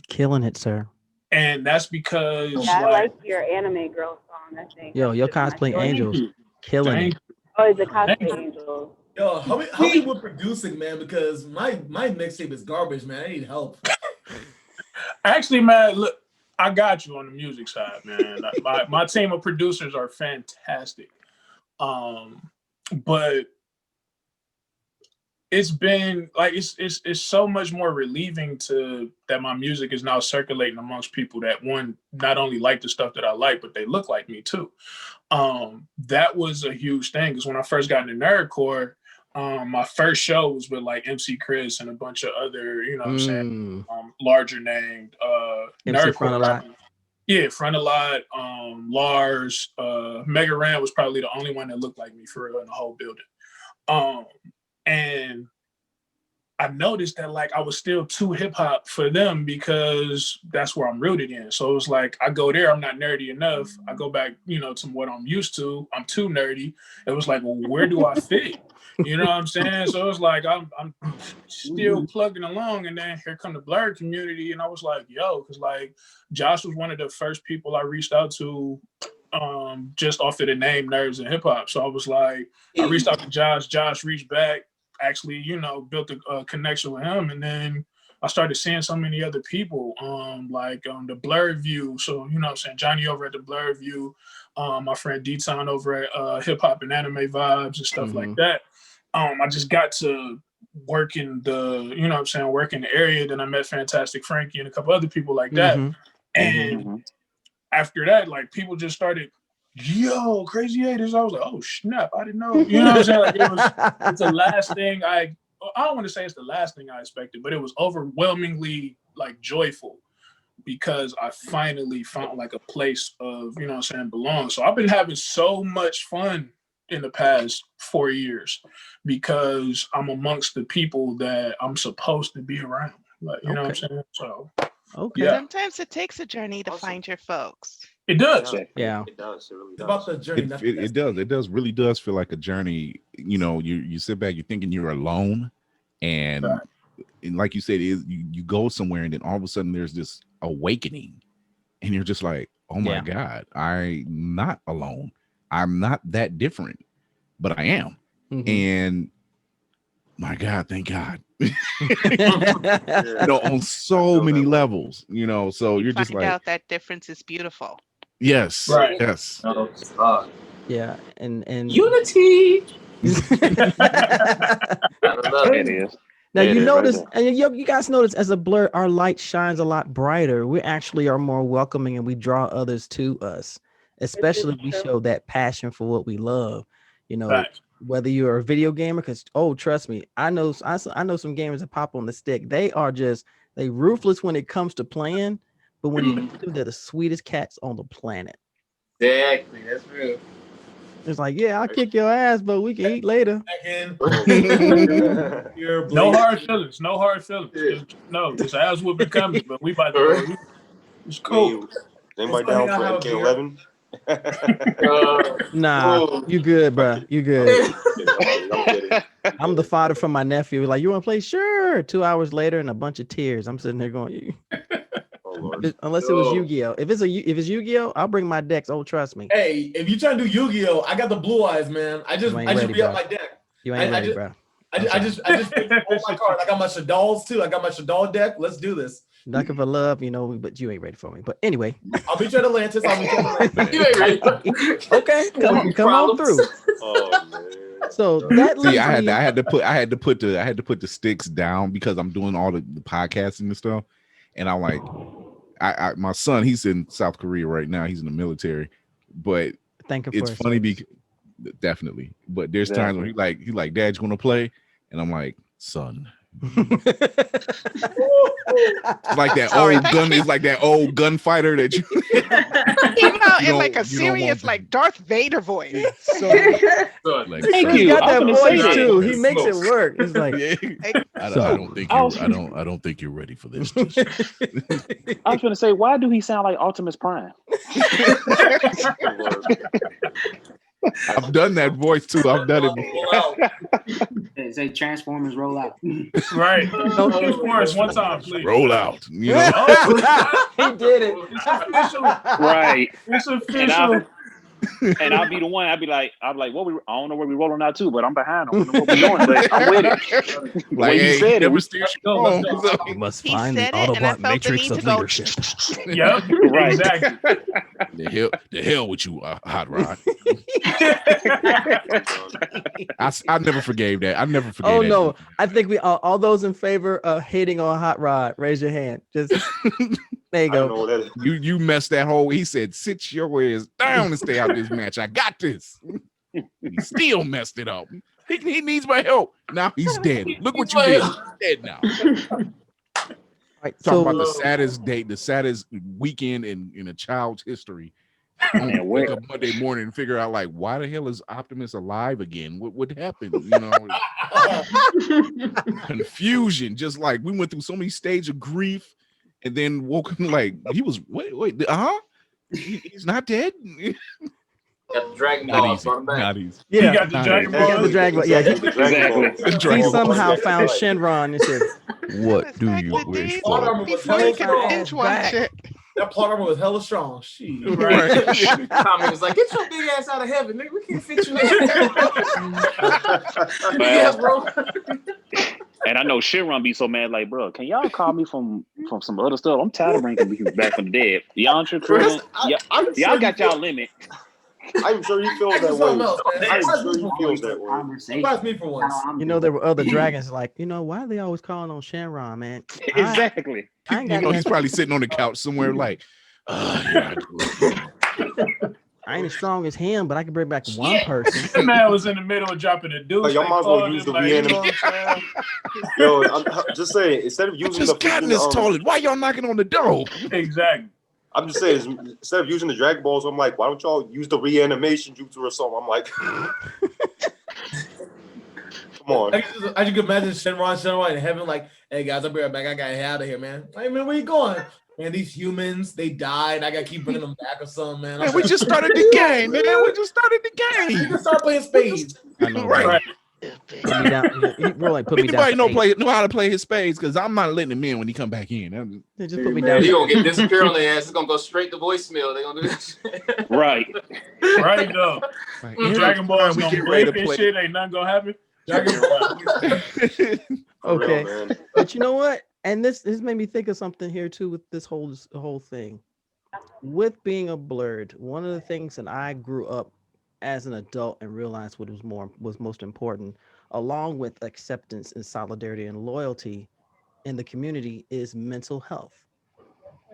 Killing it, sir. And that's because I like your anime girl song, I think. Yo, your cosplay angels killing it. Oh, it's a cosplay angel. Yo, help me with producing, man, because my mixtape is garbage, man. I need help. Actually, man, look, I got you on the music side, man. my team of producers are fantastic. But it's been like it's so much more relieving that my music is now circulating amongst people that one not only like the stuff that I like, but they look like me too. That was a huge thing because when I first got into nerdcore, my first show was with like MC Chris and a bunch of other, you know what I'm saying, larger named MC Front a Lot. Yeah, Front a Lot, Lars, Mega Ran was probably the only one that looked like me for real in the whole building. And I noticed that like I was still too hip hop for them because that's where I'm rooted in. So it was like I go there, I'm not nerdy enough. I go back, to what I'm used to. I'm too nerdy. It was like, well, where do I fit? You know what I'm saying? So it's like I'm still plugging along, and then here come the Blerd community, and I was like, yo, because like Josh was one of the first people I reached out to. Just off of the name Nerds and Hip Hop. So I was like, I reached out to Josh. Josh reached back, actually, built a connection with him. And then I started seeing so many other people, like the Blerd View. So, I'm saying, Johnny over at the Blerd View, my friend D-Town over at Hip Hop and Anime Vibes and stuff like that. I just got to work in the, work in the area. Then I met Fantastic Frankie and a couple other people like that. And after that, like people just started, yo, Crazy Haters. I was like, oh snap, I didn't know. You know what I'm saying? Like it's the last thing I I don't want to say it's the last thing I expected, but it was overwhelmingly like joyful because I finally found like a place of, you know what I'm saying, belong. So I've been having so much fun in the past 4 years because I'm amongst the people that I'm supposed to be around. Like, you know what I'm saying? So Okay. yeah. Sometimes it takes a journey to find your folks. It does. Yeah. It does. It really It's does. about the journey. It does. It does really does feel like a journey. You know, you sit back, you're thinking you're alone, and like you said, you go somewhere, and then all of a sudden there's this awakening, and you're just like, oh my God, I'm not alone. I'm not that different, but I am. And my God, thank God. On so many levels, so you're just Find like, out that difference is beautiful. yes, Right. yes. Yeah, and unity. It is. Now It you is notice, right and you guys notice, as a blur, our light shines a lot brighter. We actually are more welcoming, and we draw others to us. Especially, we show that passion for what we love. Whether you're a video gamer, because trust me, I know some gamers that pop on the stick. They are they ruthless when it comes to playing, but when you get them, they're the sweetest cats on the planet. Exactly, that's real. It's like, yeah, I'll kick your ass, but we can eat later. No hard feelings. No hard feelings. It's as will be coming, but we about to. It's cool. Anybody down for AK-11? Nah, you good, bro. You good. I'm the father from my nephew. Like, you want to play? Sure. 2 hours later, and a bunch of tears. I'm sitting there going, unless it was Yu-Gi-Oh. If it's Yu-Gi-Oh, I'll bring my decks. Oh, trust me. Hey, if you trying to do Yu-Gi-Oh, I got the blue eyes, man. I just re-up my deck. You ain't ready, bro. I just picked all my cards. I got my Shaddolls too. I got my Shaddol deck. Let's do this. Ducking for love, but you ain't ready for me. But anyway, I'll be at Atlantis. You ain't ready. Okay, come on through. Oh man. So that See, I had to put the sticks down because I'm doing all the podcasting and stuff, and I'm like, my son, he's in South Korea right now. He's in the military, but it's funny because definitely. But there's times when he's like, Dad, you want to play? And I'm like, son. It's like that old gun. It's like that old gunfighter that you. In like a serious, like Darth Vader voice. So, he's got that voice too. He makes it work. He's like, I don't think you're ready for this. I was going to say, why do he sound like Optimus Prime? I've done that voice too. I've done it. Say Transformers roll out. Right. Transformers one time, please. Roll out. He did it. Right. It's official. And I'll be the one. I'll be like, I don't know where we rolling out to, but I'm behind. I don't know what we're doing, but I'm with it. Like, he said it. You must find the Autobot matrix of leadership. Yep. Right. Exactly. The hell with you, Hot Rod. I never forgave that. I never forgave that. Oh no! I think we all those in favor of hating on Hot Rod, raise your hand. Just there you go. You messed that whole. He said, "Sit your ass down and stay out of this match. I got this." He still messed it up. He needs my help. Now he's dead. Look what you did. He's dead now. Right, Talking about the saddest day, the saddest weekend in a child's history. Wake up Monday morning and figure out, like, why the hell is Optimus alive again? What happened? Confusion. Just like we went through so many stages of grief, and then woke up like he was he's not dead. Got the Dragon Not Ball. easy. Not easy. Yeah, he got the Dragon Ball. He got the Dragon Ball. Yeah, Exactly. he somehow found Shenron and said, "What do you wish for?" Before you can binge watch it. That plot armor was hella strong. She Right. Tommy was like, "Get your big ass out of heaven, nigga. We can't fit you in." Well, bro. and I know Shenron be so mad, like, bro, can y'all call me from some other stuff? I'm tired of bringing people back from the dead. Y'all y'all got y'all limit. I'm sure he feels that way. I'm sure he feels that way. Surprise me for once. there were other dragons like, why are they always calling on Shenron, man? Exactly. I ain't got He's probably sitting on the couch somewhere like, I ain't as strong as him, but I can bring back one person. That man was in the middle of dropping a deuce. Y'all They might as well called use him, the like, you know what I'm saying? Yo, I'm just saying, instead of I using just the got in freaking, this toilet. Why y'all knocking on the door? Exactly. I'm just saying, instead of using the Dragon Balls, I'm like, why don't y'all use the reanimation jutsu or something? I'm like, come on. I just imagine Shenron in heaven, like, hey guys, I'll be right back. I gotta head out of here, man. Hey man, where you going? Man, these humans, they died. I gotta keep bringing them back or something, man. Man, we just started the game, man. We just started the You game. can start playing spades. I know, Right. right? Put me down. Bro, like put me down. Anybody know how to play his spades? Because I'm not letting him in when he come back in. Just put me Man, down. he gonna get disappear on their ass. It's gonna go straight to voicemail. They gonna do this. Right. Right though. Like, Dragon Ball's we gonna get ready break to and play. shit. Ain't nothing gonna happen. Okay, Real, but you know what? And this made me think of something here too with this whole thing. With being a blerd, one of the things that I grew up as an adult and realized what was most important, along with acceptance and solidarity and loyalty in the community, is mental health.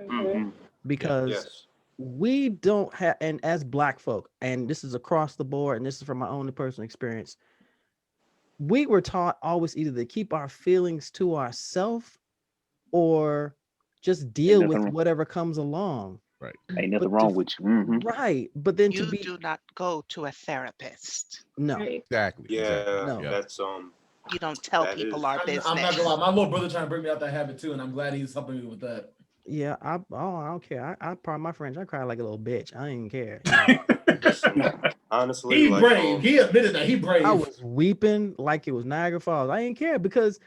Mm-hmm. Because Yes. we don't have, and as Black folk, and this is across the board, and this is from my own personal experience, we were taught always either to keep our feelings to ourselves or just deal with nothing- whatever comes along. Right. Ain't nothing But wrong with you. Mm-hmm. Right, but then to You be do not go to a therapist. no, Right. Exactly. Yeah, No. that's You don't tell That people is- our I'm business. not gonna lie. My little brother trying to bring me out that habit too, and I'm glad he's helping me with that. yeah, I don't care. I part my friends, I cry like a little bitch. I didn't care. honestly, He like, brave. He admitted that he brave. I was weeping like it was Niagara Falls. I didn't care because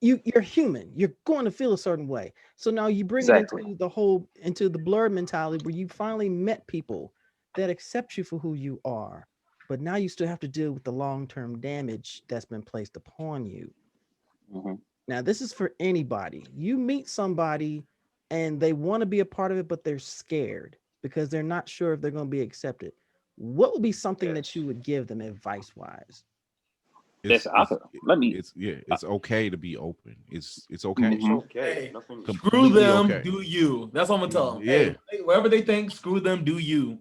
you're human. You're going to feel a certain way. So now you bring Exactly. it into the blur mentality where you finally met people that accept you for who you are. But now you still have to deal with the long-term damage that's been placed upon you. Mm-hmm. Now, this is for anybody. You meet somebody and they want to be a part of it, but they're scared because they're not sure if they're going to be accepted. What would be something that you would give them advice-wise? It's okay to be open. It's okay. It's okay. Hey, Nothing. screw Completely them, okay. do you. That's what I'm gonna tell them. Yeah. Hey, whatever they think, screw them, do you.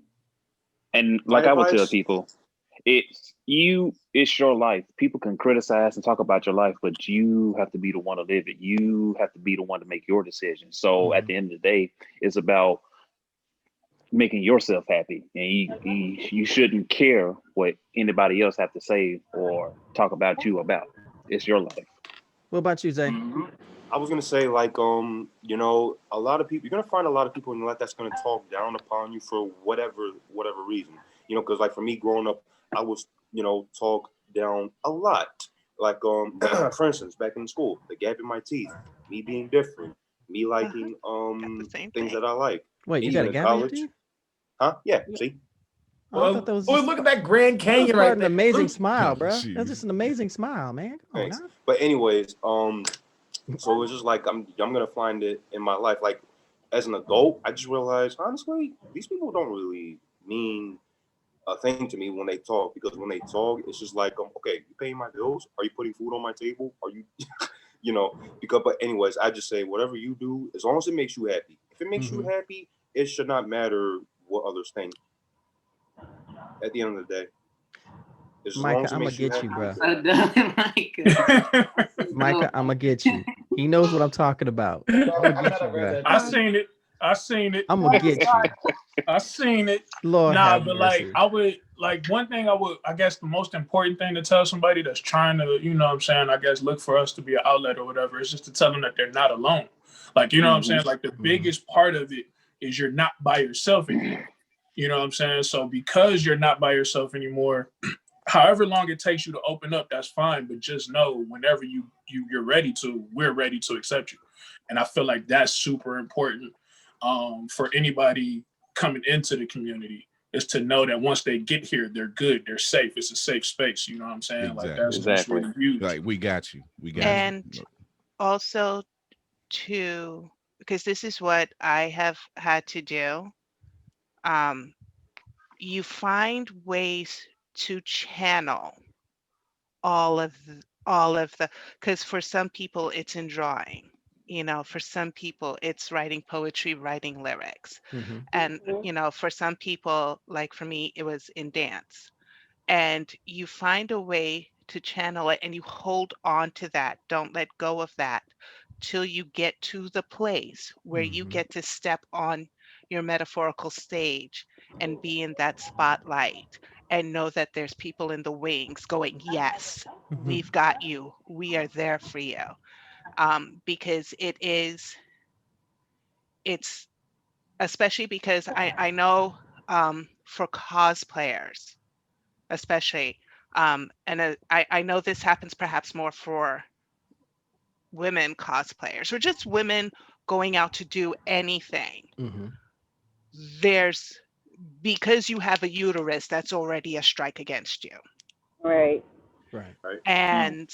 And like My I would tell advice- people, it's your life. People can criticize and talk about your life, but you have to be the one to live it. You have to be the one to make your decision. So at the end of the day, it's about making yourself happy, and you shouldn't care what anybody else have to say or talk about you about. It's your life. What about you, Zay? I was gonna say, like, you know, a lot of people. You're gonna find a lot of people in your life that's gonna talk down upon you for whatever reason. You know, because like for me, growing up, I was, you know, talked down a lot. Like, for instance, back in school, the gap in my teeth, me being different, me liking things that I like. Wait, you Me got a in gap in your college. teeth? Huh? Yeah. See. Oh, I thought that was look at that Grand that Canyon was right an there. amazing smile, bro. Jeez. That's just an amazing smile, man. Come on Thanks. now. But anyways, so it's just like I'm gonna find it in my life. Like as an adult, I just realized honestly, these people don't really mean a thing to me when they talk, because when they talk, it's just like, okay, you paying my bills? Are you putting food on my table? Are you, you know? Because, but anyways, I just say whatever you do, as long as it makes you happy. If it makes you happy, it should not matter what others think. At the end of the day, as long Micah, as it I'm gonna makes you get you, happy, bro. Micah, I'm gonna get you. He knows what I'm talking about. I'm gonna get you, bro. I seen it. I'm gonna get you. I seen it. Lord nah, have but mercy. like I would like one thing I guess the most important thing to tell somebody that's trying to, you know what I'm saying, I guess look for us to be an outlet or whatever, is just to tell them that they're not alone. Like, you know what I'm saying? Like the biggest part of it is you're not by yourself anymore. You know what I'm saying? So because you're not by yourself anymore, however long it takes you to open up, that's fine. But just know whenever you're ready to, we're ready to accept you. And I feel like that's super important for anybody coming into the community, is to know that once they get here, they're good, they're safe. It's a safe space. You know what I'm saying? Like that's really huge. Like we got you. We got And you. also to, because this is what I have had to do, you find ways to channel all of the, because for some people it's in drawing. for some people, it's writing poetry, writing lyrics. Mhm. And, for some people, like for me, it was in dance. And you find a way to channel it and you hold on to that. Don't let go of that till you get to the place where you Mhm. get to step on your metaphorical stage and be in that spotlight and know that there's people in the wings going, yes, Mhm. we've got you. We are there for you. Because it's especially because I know for cosplayers, especially, and I know this happens perhaps more for women cosplayers or just women going out to do anything. Mhm. There's because you have a uterus, that's already a strike against you. Right. Right. And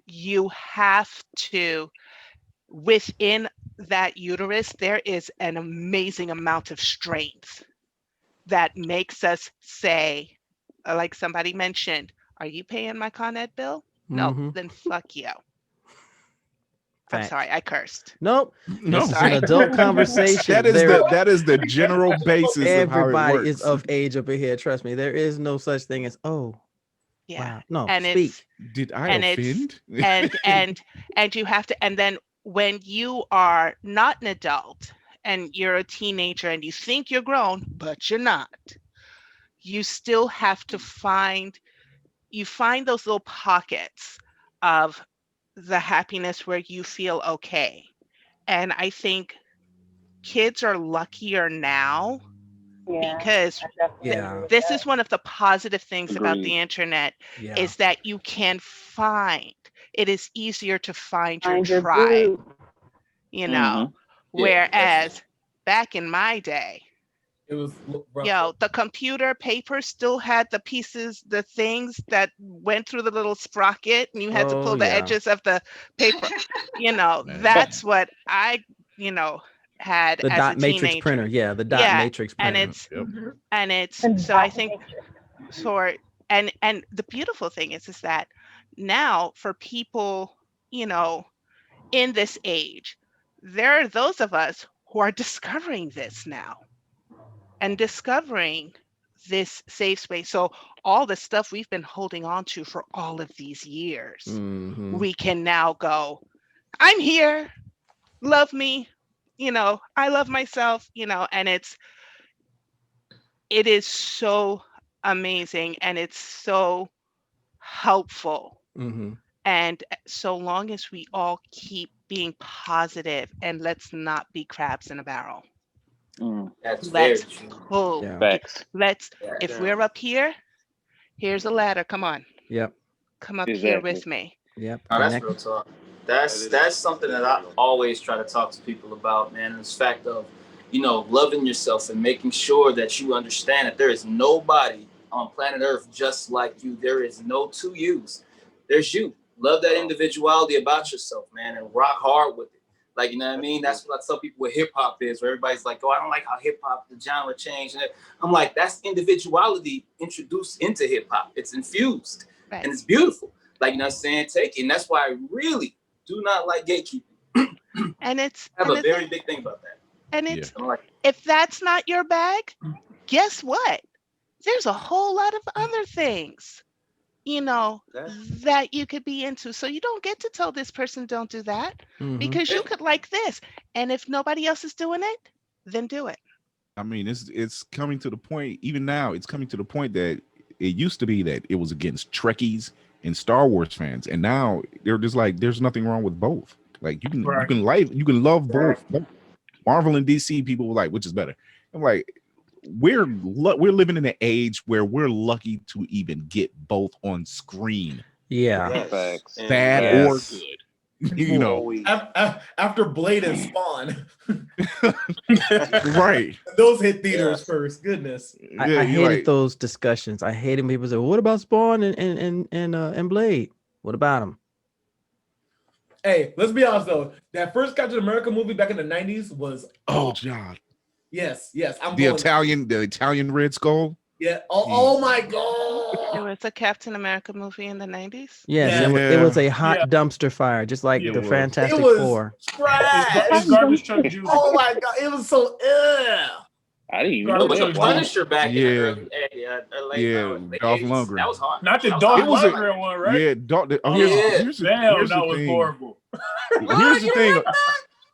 you have to, within that uterus, there is an amazing amount of strength that makes us say, like somebody mentioned, are you paying my Con Ed bill? No, Mhm. then fuck you. I'm Facts. sorry, I cursed. Nope. No, This is an adult conversation. that is There- that is the general basis of how it everybody works. is of age up in here. Trust me. There is no such thing as Yeah. wow. No, And speak. Did I and it's offend? and you have to, and then when you are not an adult and you're a teenager and you think you're grown, but you're not, you still have to find those little pockets of the happiness where you feel okay. And I think kids are luckier now Yeah. because I definitely Yeah. agree with this that. is one of the positive things about Agreed. the internet Yeah. is that you can find, it is easier to find your Find your tribe, group. Mhm. whereas back in my day, It was rough. the computer paper still had the pieces, the things that went through the little sprocket and you had to Oh pull the yeah. edges of the paper. That's what I, had The as a dot matrix teenager. printer. Yeah, the dot Yeah, matrix and printer. it's Yep. and it's And so I dot think matrix. for and the beautiful thing is that now for people, in this age, there are those of us who are discovering this now and discovering this safe space. So all the stuff we've been holding on to for all of these years, Mhm. we can now go, I'm here, love me, I love myself, and it is so amazing and it's so helpful. Mhm. And so long as we all keep being positive and let's not be crabs in a barrel. Mm. That's very Let's true. pull. Yeah. Facts. If Yeah. we're up here, here's a ladder. Come on. Yep. Come up here Exactly. with me. Yep. No, that's Connect. real talk. That's something that I always try to talk to people about, man. This fact of, loving yourself and making sure that you understand that there is nobody on planet Earth just like you. There is no two yous. There's you. Love that individuality about yourself, man, and rock hard with it. Like, you know what I mean? That's what I tell people what hip hop is, where everybody's like, oh, I don't like how hip hop, the genre changed. And I'm like, that's individuality introduced into hip hop. It's infused Right. and it's beautiful. Like, you know what I'm saying? Take it. And that's why I really do not like gatekeeping. And it's I have a very big thing about that. and it's I don't like it. if that's not your bag, guess what? There's a whole lot of other things, that you could be into. So you don't get to tell this person don't do that Mhm. because you could like this. And if nobody else is doing it, then do it. I mean, it's coming to the point. Even now, it's coming to the point that it used to be that it was against Trekkies and Star Wars fans, and now they're just like, there's nothing wrong with both. Like you can love both. Marvel and DC people were like, which is better? I'm like, we're living in an age where we're lucky to even get both on screen. Yeah. Yes. Facts. And Bad Yes. or good. After Blade and Spawn, Right. those hit theaters first. Goodness. I hated those discussions. I hated when people say, "What about Spawn and Blade? What about them?" Hey, let's be honest though. That first Captain America movie back in the 90s was God. Yes. The Italian Red Skull. Yeah. Oh my God. There was a Captain America movie in the 90s. Yes, Yeah. it was a hot Yeah. dumpster fire, just like Yeah, the it was. Fantastic It was Four. trash. It's garbage truck juice. Oh my god, it was so I didn't even It know It was a that. Punisher back in the Yeah. late Dolph 80s. Lundgren. That was hard. Not the That was Dolph It was a- Lundgren one, right? Yeah, here's the Damn, here's that the was thing. horrible. Here's the thing.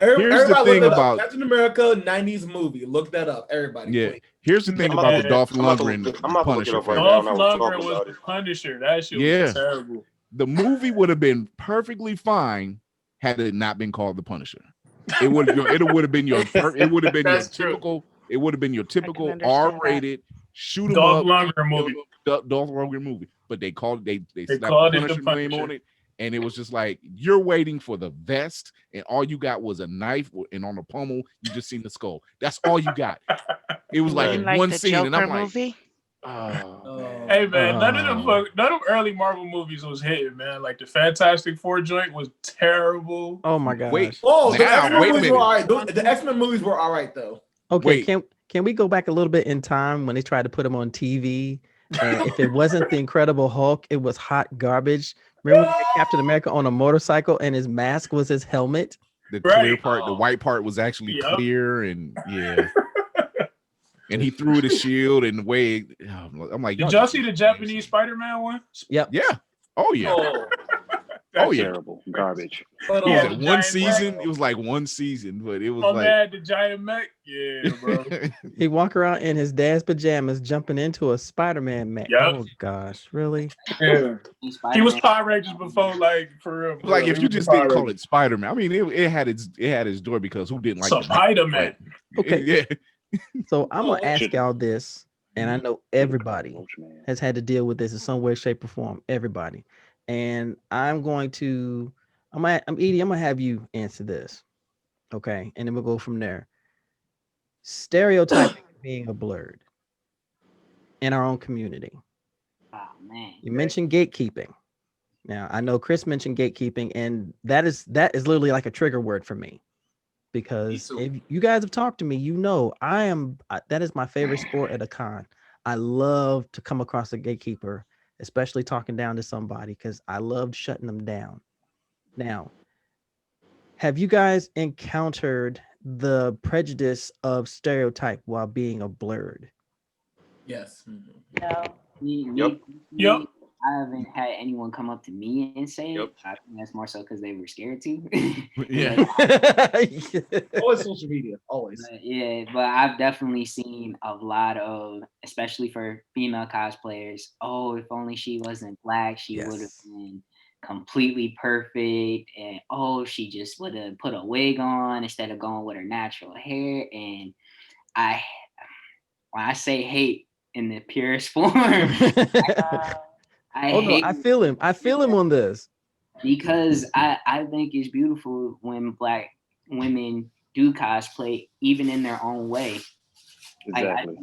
Here's the Everybody thing look it up. about Captain America 90s movie. Look that up, everybody. yeah. Please. Here's the thing I'm about about the to- Dolph I'm about to Lundgren look it- I'm about to look it Punisher up right film. now. Dolph Now we're Lundgren talking was about the it. Punisher. That shit Yeah. was terrible. The movie would have been perfectly fine had it not been called the Punisher. It would have been your That's true. typical. It would have been your typical understand that. R-rated shoot 'em Dolph up Lundgren movie. Dolph Lundgren movie. But they called they slapped called the it the Punisher name Punisher. on it, and it was just like you're waiting for the vest, and all you got was a knife, and on the pommel you just seen the skull. That's all you got. It was like You in like one the scene, Joker and I'm like, movie? oh, Hey man, none Oh. of them early Marvel movies was hitting, man. Like the Fantastic Four joint was terrible. Oh my gosh. wait, Oh, the Now, X-Men wait a movies were minute. all right. The X-Men movies were all right though. Okay, Wait. can we go back a little bit in time when they tried to put him on TV? And if it wasn't the Incredible Hulk, it was hot garbage. Remember when they had Captain America on a motorcycle and his mask was his helmet? the clear Right. part, the white part was actually Yup. clear, and yeah. And he threw the shield and the way I'm like, Did y'all see the Japanese Spider-Man one? Yep. Yeah. Oh yeah. Oh, Oh yeah. Terrible garbage. but, What was Yeah, it, the one giant season? mech. It was like one season, but it was Oh like man, the giant mech. Yeah, bro. He walk around in his dad's pajamas jumping into a Spider-Man mech. Yup. Oh gosh, really? Yeah. He was Spider-Man. Power Rangers before, like for real. like He if you was just Power didn't call Rangers. it Spider-Man. I mean, it had its door because who didn't like the Spider-Man. Okay. Yeah. So I'm gonna ask Should- y'all this, and I know everybody Coachman. has had to deal with this in some way, shape, or form. Everybody. And I'm Edie, I'm gonna have you answer this. Okay. And then we'll go from there. Stereotyping being a blerd in our own community. Oh man. You mentioned gatekeeping. Now I know Chris mentioned gatekeeping, and that is literally like a trigger word for me. Because too. if you guys have talked to me, you know that is my favorite sport at a con. I love to come across a gatekeeper, especially talking down to somebody, because I loved shutting them down. Now, have you guys encountered the prejudice of stereotype while being a blerd? yes. No. Yep. Yep. I haven't had anyone come up to me and say Yep. it. I think that's more so because they were scared to. Yeah. Always social media. Always. But I've definitely seen a lot of, especially for female cosplayers. Oh, if only she wasn't black, she would have Yes. been completely perfect. And oh, she just would have put a wig on instead of going with her natural hair. And when I say hate in the purest form, I Oh no, hate I feel him. I feel him on this. because I think it's beautiful when black women do cosplay, even in their own way. Exactly.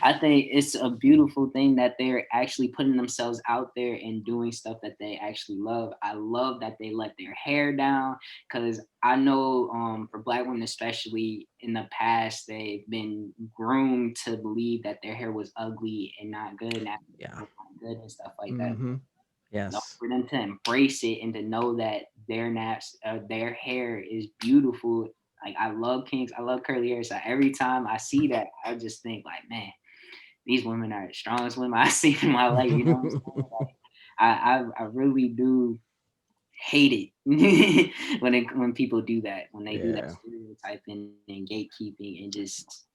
I think it's a beautiful thing that they're actually putting themselves out there and doing stuff that they actually love. I love that they let their hair down, because I know for black women especially, in the past they've been groomed to believe that their hair was ugly and not good, and Yeah. not good and stuff like that. Mhm. No, Yes. for them to embrace it and to know that their hair is beautiful. Like, I love kinks, I love curly hair. So every time I see that, I just think like, man, these women are the strongest women I've seen in my life. You know what I'm saying? Like, I really do hate it when people do that, when they do that Yeah. stereotyping and gatekeeping and just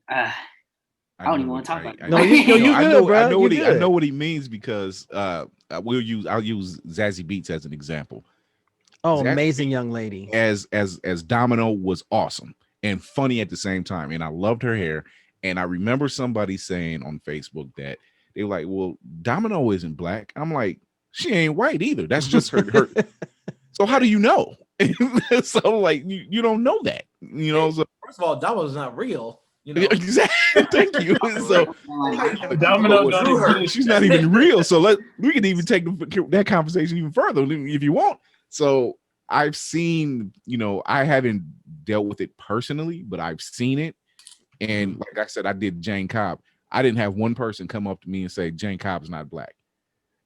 I don't even want to talk about it. No, you I good, know, bro. I know You what I good. know what he means, because I'll use Zazie Beetz as an example. Oh, Zazie amazing Beetz young lady. as Domino was awesome and funny at the same time, and I loved her hair. And I remember somebody saying on Facebook that they were like, well, Domino isn't black. I'm like, she ain't white either. That's just her. So how do you know? So like you don't know that, you know. So First of all, Domino's not real. You know. exactly. Thank you. So Domino Well, don't exist. she's not even real. So we can even take that conversation even further if you want. So I've seen, I haven't dealt with it personally, but I've seen it. And like I said, I did Jane Cobb. I didn't have one person come up to me and say Jane Cobb's not black,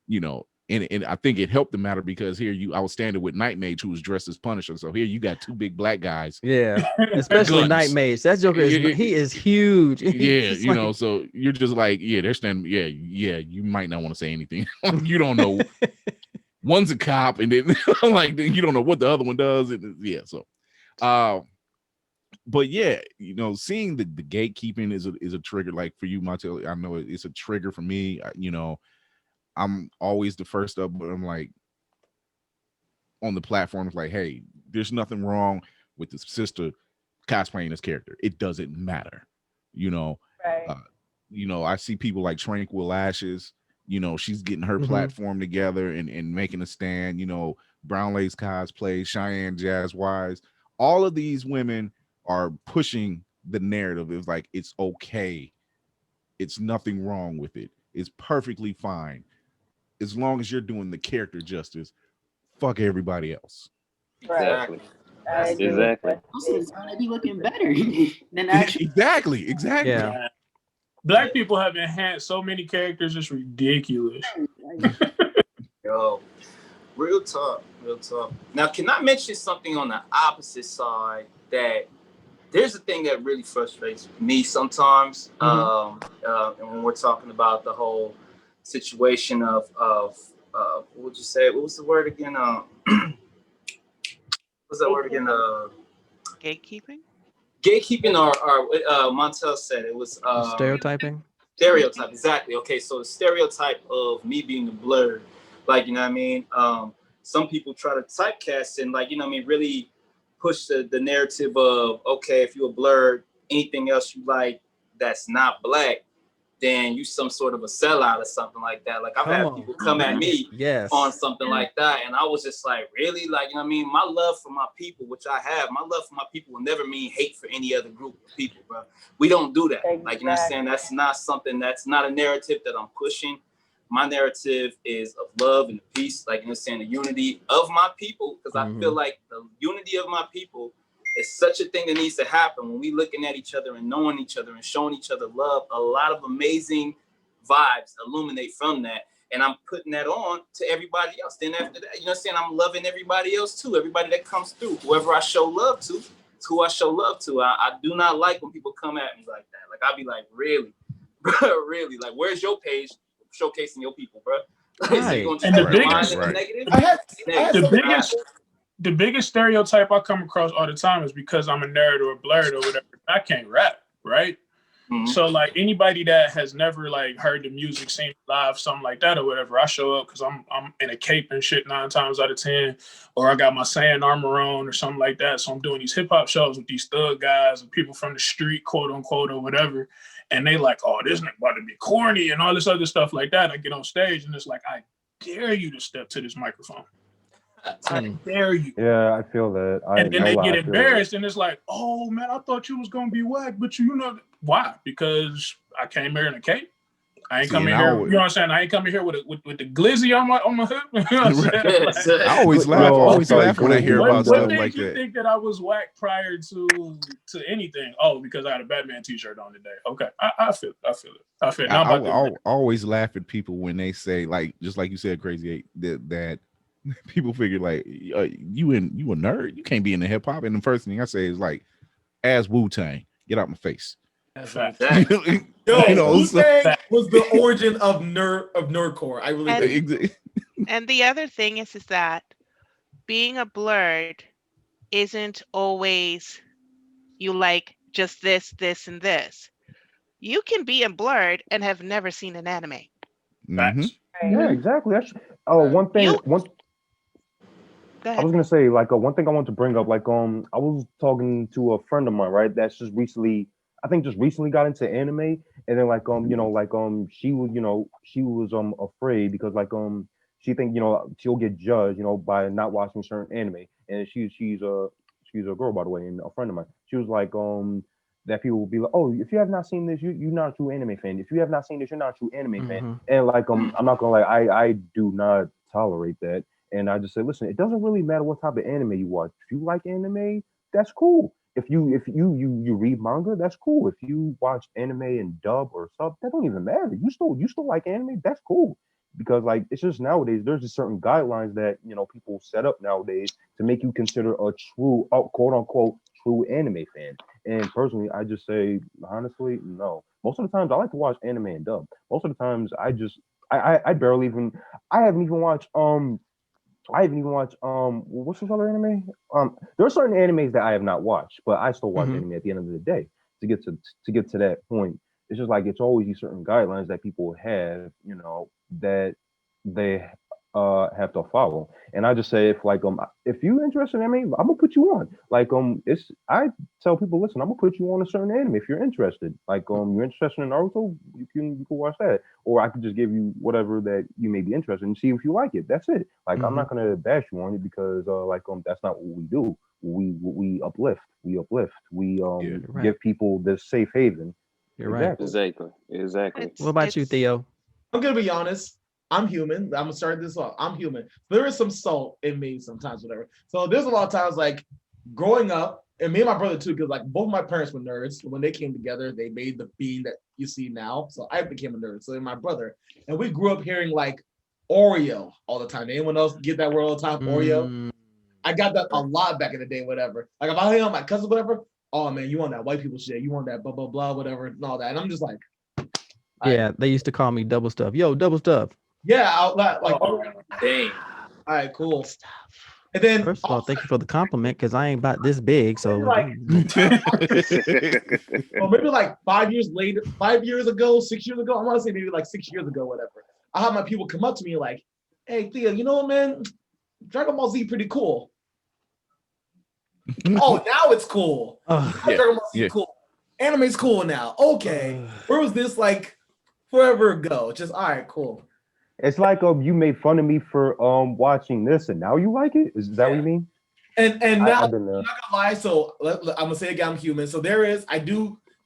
you know. And I think it helped the matter because here I was standing with Nightmage, who was dressed as Punisher. So here you got two big black guys. Yeah, especially Nightmage. That Joker he is huge. Yeah, you know, so you're just like, yeah, they're standing. Yeah, you might not want to say anything. You don't know. One's a cop, and then like you don't know what the other one does. And yeah, so but yeah, you know, seeing the gatekeeping is a trigger. Like for you, Martel, I know it's a trigger for me. You know, I'm always the first up, but I'm like on the platforms like, hey, there's nothing wrong with the sister cosplaying this character. It doesn't matter, you know. Right. You know, I see people like Tranquil Ashes. You know, she's getting her platform together and making a stand. You know, Brown Lace cosplay, Cheyenne Jazz Wise. All of these women are pushing the narrative. It's like it's okay. It's nothing wrong with it. It's perfectly fine. As long as you're doing the character justice, fuck everybody else. Exactly. Exactly. Also, it's gonna be looking better than actually. Exactly. Yeah. Black people have enhanced so many characters, it's ridiculous. Yo, real talk. Now, can I mention something on the opposite side that there's a thing that really frustrates me sometimes, and when we're talking about the whole situation of what would you say? What was the word again? What's that word again? Gatekeeping? Gatekeeping, or Montel said it was Stereotyping. Stereotype, exactly. Okay, so the stereotype of me being a blerd, like, you know what I mean? Some people try to typecast and, like, you know what I mean, really push the narrative of, okay, if you're a blerd, anything else you like that's not black, then you some sort of a sellout or something like that. Like, I've had people come at me on something like that, and I was just like, really? Like, you know what I mean? My love for my people, which I have, my love for my people will never mean hate for any other group of people, bro. We don't do that. Exactly. Like, you know what I'm saying? That's not something, that's not a narrative that I'm pushing. My narrative is of love and peace, like, you know what I'm saying, the unity of my people, because I feel like the unity of my people is such a thing that needs to happen when we looking at each other and knowing each other and showing each other love. A lot of amazing vibes illuminate from that. And I'm putting that on to everybody else. Then after that, you know what I'm saying? I'm loving everybody else too. Everybody that comes through, whoever I show love to, it's who I show love to. I do not like when people come at me like that. Like, I'll be like, really? Bro, really? Like, where's your page showcasing your people, bro? Like, so you gonna just put mine in the negative? The biggest stereotype I come across all the time is because I'm a nerd or a blerd or whatever, I can't rap, right? So, like, anybody that has never, like, heard the music, seen live, something like that or whatever, I show up because I'm in a cape and shit 9 times out of 10, or I got my Saiyan armor on or something like that. So I'm doing these hip-hop shows with these thug guys and people from the street, quote unquote, or whatever. And they like, oh, this nigga about to be corny and all this other stuff like that. I get on stage and it's like, I dare you to step to this microphone. I dare you. Yeah, I feel that. And then they get embarrassed and it's like, oh man, I thought you was gonna be whack, but you know why? Because I came here in a cape. I ain't coming here. You know what I'm saying? I ain't coming here with the glizzy on my hood. You know what I'm saying? I always laugh when I hear about stuff like that. What made you think that I was whack prior to anything? Oh, because I had a Batman T-shirt on today. Okay, I feel it. I always laugh at people when they say, like, just like you said, Crazy Eight, that people figure like you a nerd, you can't be in the hip hop. And the first thing I say is like, as Wu-Tang, get out my face. Wu-Tang was the origin of nerdcore. I really think. And the other thing is that being a blerd isn't always you like just this, and this. You can be a blerd and have never seen an anime. Yeah, exactly. One thing. I was gonna say, like, one thing I want to bring up, like, I was talking to a friend of mine, right? That's just recently got into anime, and then, like, she was afraid because, like, she think, she'll get judged, by not watching certain anime, and she's a girl, by the way, and a friend of mine. She was like, that people will be like, oh, if you have not seen this, you're not a true anime fan. If you have not seen this, you're not a true anime fan. And, like, I'm not gonna lie, I do not tolerate that. And I just say, listen, it doesn't really matter what type of anime you watch. If you like anime, that's cool. if you read manga, that's cool. If you watch anime and dub or sub, that don't even matter. You still like anime, that's cool. Because like it's just nowadays there's just certain guidelines that people set up nowadays to make you consider a true quote unquote true anime fan. And personally, I just say honestly, no. Most of the times I like to watch anime and dub. Most of the times I barely even I haven't even watched what's this other anime? There are certain animes that I have not watched, but I still watch Mhm. anime at the end of the day to get to that point. It's just like it's always these certain guidelines that people have, that they have to follow. And I just say if you're interested in anime, I'm gonna put you on. Like it's I tell people, listen, I'm gonna put you on a certain anime if you're interested. Like you're interested in Naruto, you can watch that. Or I could just give you whatever that you may be interested in, see if you like it. That's it. Like I'm Mhm. not gonna bash you on it because that's not what we do. We uplift. We Yeah. Right. give people this safe haven. You're right. Exactly. Exactly. What about you, Theo? I'm gonna be honest. I'm human. I'm gonna start this off. I'm human. There is some salt in me sometimes, whatever. So there's a lot of times like growing up, and me and my brother too, because like both my parents were nerds. When they came together, they made the being that you see now. So I became a nerd. So did my brother, and we grew up hearing like Oreo all the time. Anyone else get that word all the time? Oreo. Mm, I got that a lot back in the day, whatever. Like if I hang out with my cousin, whatever, oh man, you want that white people shit, you want that blah blah blah, whatever, and all that. And I'm just like, yeah, they used to call me double stuff. Yo, double stuff. yeah, like Oh, dang. all right, cool. And then First of all, thank you for the compliment because I ain't about this big. So like, or maybe like 5 years later, 5 years ago, 6 years ago, I want to say maybe like 6 years ago, whatever. I had my people come up to me like, hey Theo, you know what, man? Dragon Ball Z pretty cool. Oh, now it's cool. Ugh. Now Dragon Ball Z cool. Anime's cool now. Okay. Where was this like forever ago? Just all right, cool. It's like you made fun of me for watching this and now you like it? Is that what you mean? And now I've been there. I'm not gonna lie. So I'm gonna say again, I'm human. So there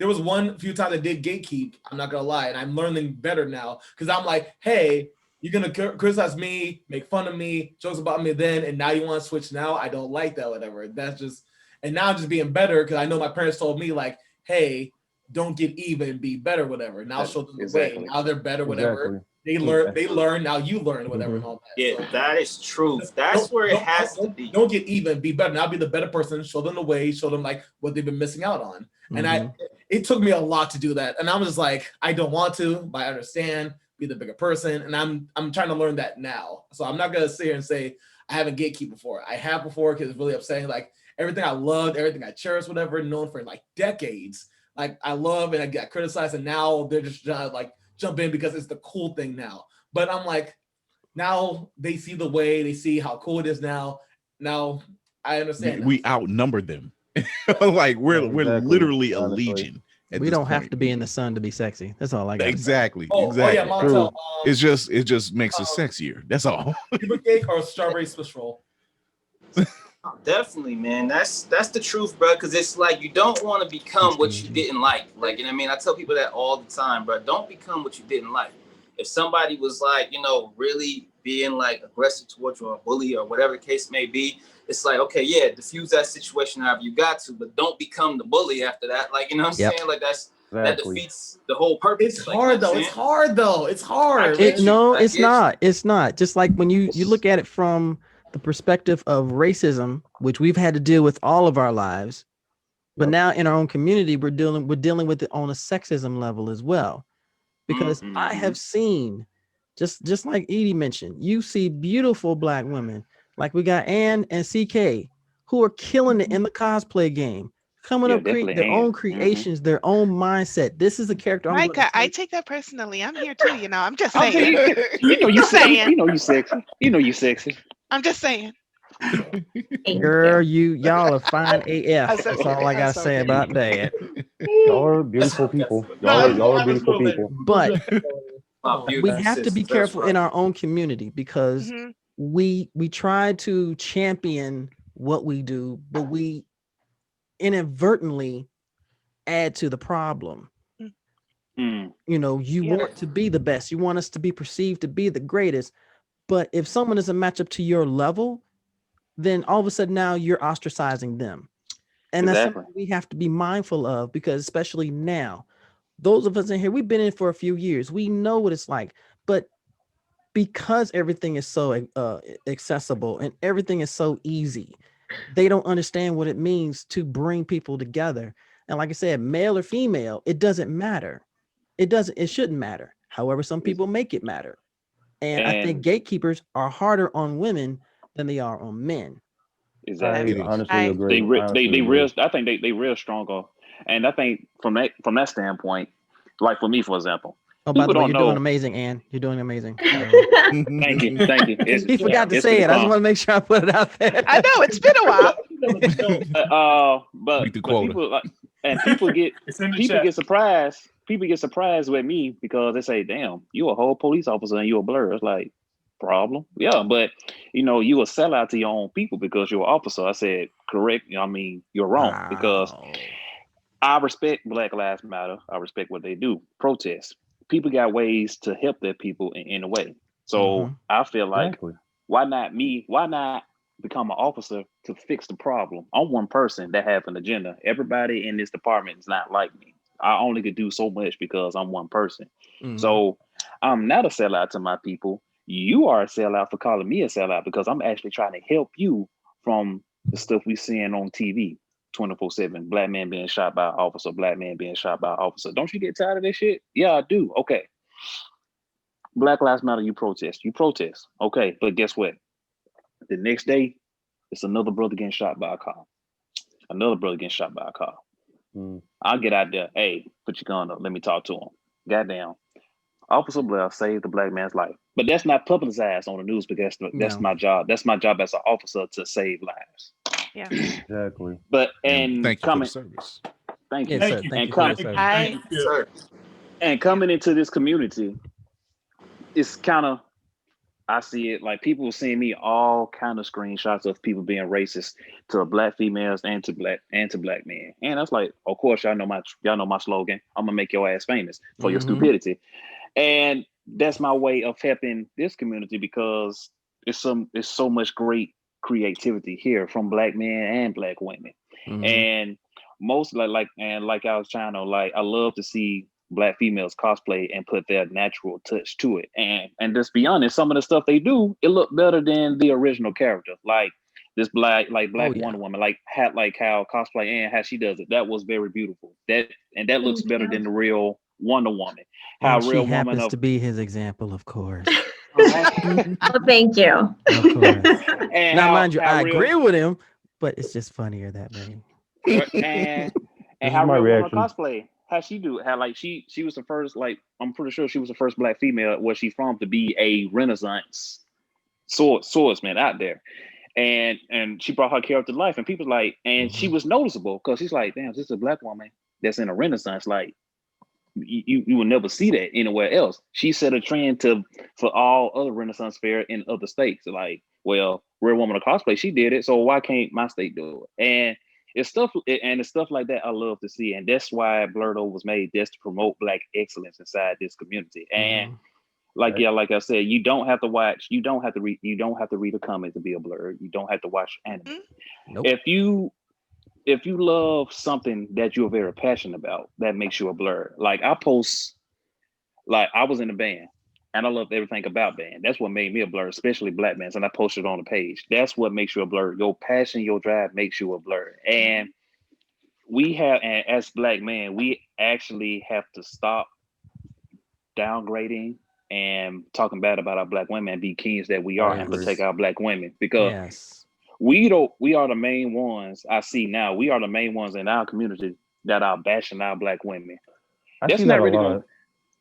was one few times I did gatekeep. I'm not gonna lie, and I'm learning better now because I'm like, hey, you're gonna criticize me, make fun of me, jokes about me then, and now you want to switch now. I don't like that, whatever. That's just, and now I'm just being better because I know my parents told me like, hey, don't get even, be better, whatever. Now show them the way. Now they're better, whatever. Exactly. They learn. Now you learn, whatever, and all that. Yeah, So, that is true. That's where it has to be. Don't get even, be better. Now be the better person. Show them the way. Show them like what they've been missing out on. And it took me a lot to do that. And I'm just like, I don't want to, but I understand. Be the bigger person. And I'm trying to learn that now. So I'm not gonna sit here and say I haven't gatekeep before. I have before because it's really upsetting. Like everything I loved, everything I cherished, whatever, known for like decades. Like I love and I get criticized, and now they're just trying to like jump in because it's the cool thing now. But I'm like, now they see the way, they see how cool it is now. Now I understand. We outnumber them. Like we're literally a honestly. legion. We don't have to be in the sun to be sexy. That's all I got. Exactly. Oh yeah, Montel. It just makes us sexier. That's all. Cuban cake or strawberry Swiss roll? Definitely, man. That's the truth, bro. Because it's like you don't want to become what you didn't like. Like, you know what I mean? I tell people that all the time, bro. Don't become what you didn't like. If somebody was like, really being like aggressive towards you or a bully or whatever the case may be, it's like, okay, yeah, diffuse that situation however you got to, but don't become the bully after that. Like, you know what I'm saying? Like that defeats the whole purpose. It's hard though. It's hard though. It's hard. No, it's not. It's not. Just like when you look at it from the perspective of racism, which we've had to deal with all of our lives, but now in our own community, we're dealing with it on a sexism level as well. Because I have seen, just like Edie mentioned, you see beautiful Black women, like we got Ann and CK, who are killing it in the cosplay game, coming up, create their own creations, their own mindset. This is a character. Micah, I take that personally. I'm here too. I'm just saying. You sexy. You know you sexy. I'm just saying. Girl, y'all are fine AF. That's all I gotta say about that. Y'all are beautiful people. Y'all are beautiful people. But we have to be careful in our own community because we try to champion what we do, but we inadvertently add to the problem. You want to be the best. You want us to be perceived to be the greatest. But if someone doesn't match up to your level, then all of a sudden now you're ostracizing them. And that's Exactly. something we have to be mindful of, because especially now, those of us in here, we've been in for a few years. We know what it's like. But because everything is so accessible and everything is so easy, they don't understand what it means to bring people together. And like I said, male or female, it doesn't matter. It shouldn't matter. However, some people make it matter. And I think And gatekeepers are harder on women than they are on men. exactly. I honestly agree. They I honestly real. agree. I think they real stronger. And I think from that standpoint, like for me, for example, Oh, by people the way, don't you're doing know. amazing, Ann. You're doing amazing. By the way. Thank you. He forgot to It's say gonna it. I just come. want to make sure I put it out there. I know it's been a while. But Meet the but quota. people like, and people get It's in the people chat. get surprised. People get surprised with me because they say, "Damn, you a whole police officer and you a blur." It's like, problem, yeah, but you a sellout to your own people because you're an officer. I said, correct. I mean, you're wrong because Wow. I respect Black Lives Matter. I respect what they do. Protest. People got ways to help their people in a way. So Mhm. I feel like, Exactly. why not me? Why not become an officer to fix the problem? I'm one person that have an agenda. Everybody in this department is not like me. I only could do so much because I'm one person. Mhm. So I'm not a sellout to my people. You are a sellout for calling me a sellout because I'm actually trying to help you from the stuff we seeing on TV 24/7. Black man being shot by an officer, black man being shot by an officer. Don't you get tired of this shit? Yeah, I do. Okay. Black Lives Matter, you protest. You protest. Okay, but guess what? The next day, it's another brother getting shot by a car. Another brother getting shot by a car. Mm. I'll get out there. Hey, put your gun up. Let me talk to him. Goddamn. Officer Blair saved the black man's life. But that's not publicized on the news because that's No. my job. That's my job as an officer to save lives. Yeah. Exactly. But And and thank you for the coming, service. thank you. Yes, sir. Thank you. Thank And you for your come service. I Yeah. Sir. and coming into this community, it's kind of, I see it like people seeing me all kind of screenshots of people being racist to black females and to black men. And that's like, of course, y'all know my slogan. I'm gonna make your ass famous for your Mhm. stupidity. And that's my way of helping this community because it's so much great creativity here from black men and black women. Mhm. And most like I was trying to I love to see black females cosplay and put their natural touch to it. And just be honest, some of the stuff they do, it look better than the original character. Like this black Oh yeah. Wonder Woman, like how cosplay and how she does it. That was very beautiful. That looks Thank better you. than the real Wonder Woman. How And she real woman happens of to be his example, of course. Oh, thank you. Of course. and Now, how mind you, how I real agree with him, but it's just funnier that way. and This is how my real woman reaction. cosplay. How she do it? How she was the first, I'm pretty sure she was the first black female where she's from to be a Renaissance swordsman out there. And she brought her character to life and people and she was noticeable because she's like, damn, this is a black woman that's in a Renaissance. Like you will never see that anywhere else. She set a trend for all other Renaissance fair in other states. Like, well, Real Woman of Cosplay, she did it, so why can't my state do it? And it's stuff like that I love to see, and that's why Blerdo was made, just to promote black excellence inside this community. And Mhm. like I said, you don't have to watch, you don't have to read a comic to be a blerd. You don't have to watch anime. Nope. If you love something that you're very passionate about, that makes you a blerd. Like I post, I was in a band and I loved everything about band. That's what made me a blerd, especially black bands. And I posted on the page. That's what makes you a blerd. Your passion, your drive makes you a blerd. And and as black men, we actually have to stop downgrading and talking bad about our black women and be kings that we are I and agree. protect our black women because Yes. we are the main ones I see now. We are the main ones in our community that are bashing our black women. I That's see not that a really lot.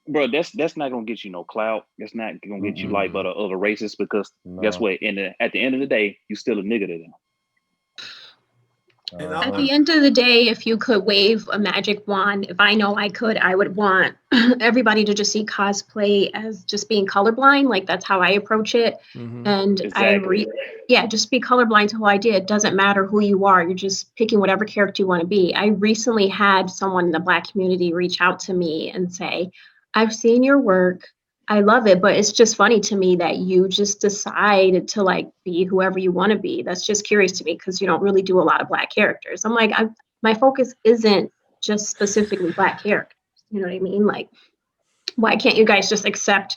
bro. That's not gonna get you no clout. That's not gonna get you Mm-mm. but other racists because guess No. what? At the end of the day, you still a nigga to them. And At the end of the day, if you could wave a magic wand, if I know I could, I would want everybody to just see cosplay as just being colorblind. Like that's how I approach it. Mhm. And Exactly. just be colorblind to who I did. It doesn't matter who you are. You're just picking whatever character you want to be. I recently had someone in the Black community reach out to me and say, I've seen your work. I love it, but it's just funny to me that you just decide to like be whoever you want to be. That's just curious to me because you don't really do a lot of Black characters. I'm like, my focus isn't just specifically Black characters. You know what I mean? Like, why can't you guys just accept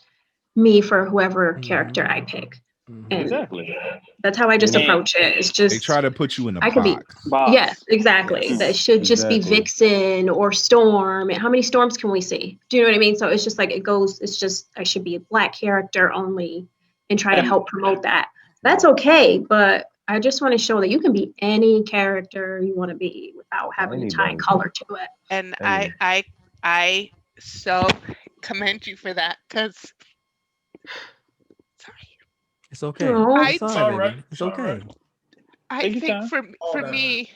me for whoever character I pick? And Exactly. that's how I just Yeah. approach it. It's They just try to put you in a I could be box. yes, exactly. Yes. That should just be Exactly. Vixen or Storm. And how many storms can we see? Do you know what I mean? So it's just like it goes. It's just I should be a Black character only and try to help promote that. That's okay, but I just want to show that you can be any character you want to be without having to tie Anybody. color to it. And Any. I so commend you for that because sorry. It's okay. No. It's all It's right, all right. baby. It's It's all okay. right. I Take your think time. for me,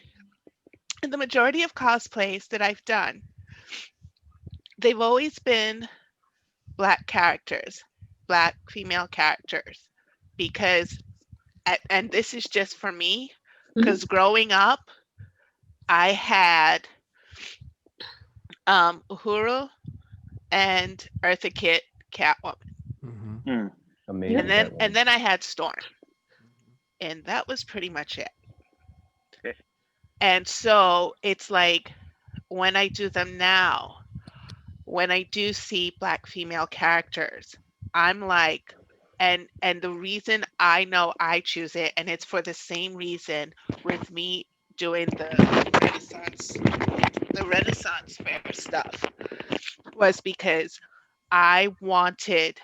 in the majority of cosplays that I've done, they've always been Black characters, Black female characters, because, and this is just for me, because growing up, I had Uhuru and Eartha Kitt, Catwoman, Mhm. Amazing. and then Catwoman. and then I had Storm, and that was pretty much it. Okay. And so it's like when I do them now, when I do see Black female characters, I'm like, and the reason I know I choose it, and it's for the same reason with me doing the Renaissance fair stuff, was because I wanted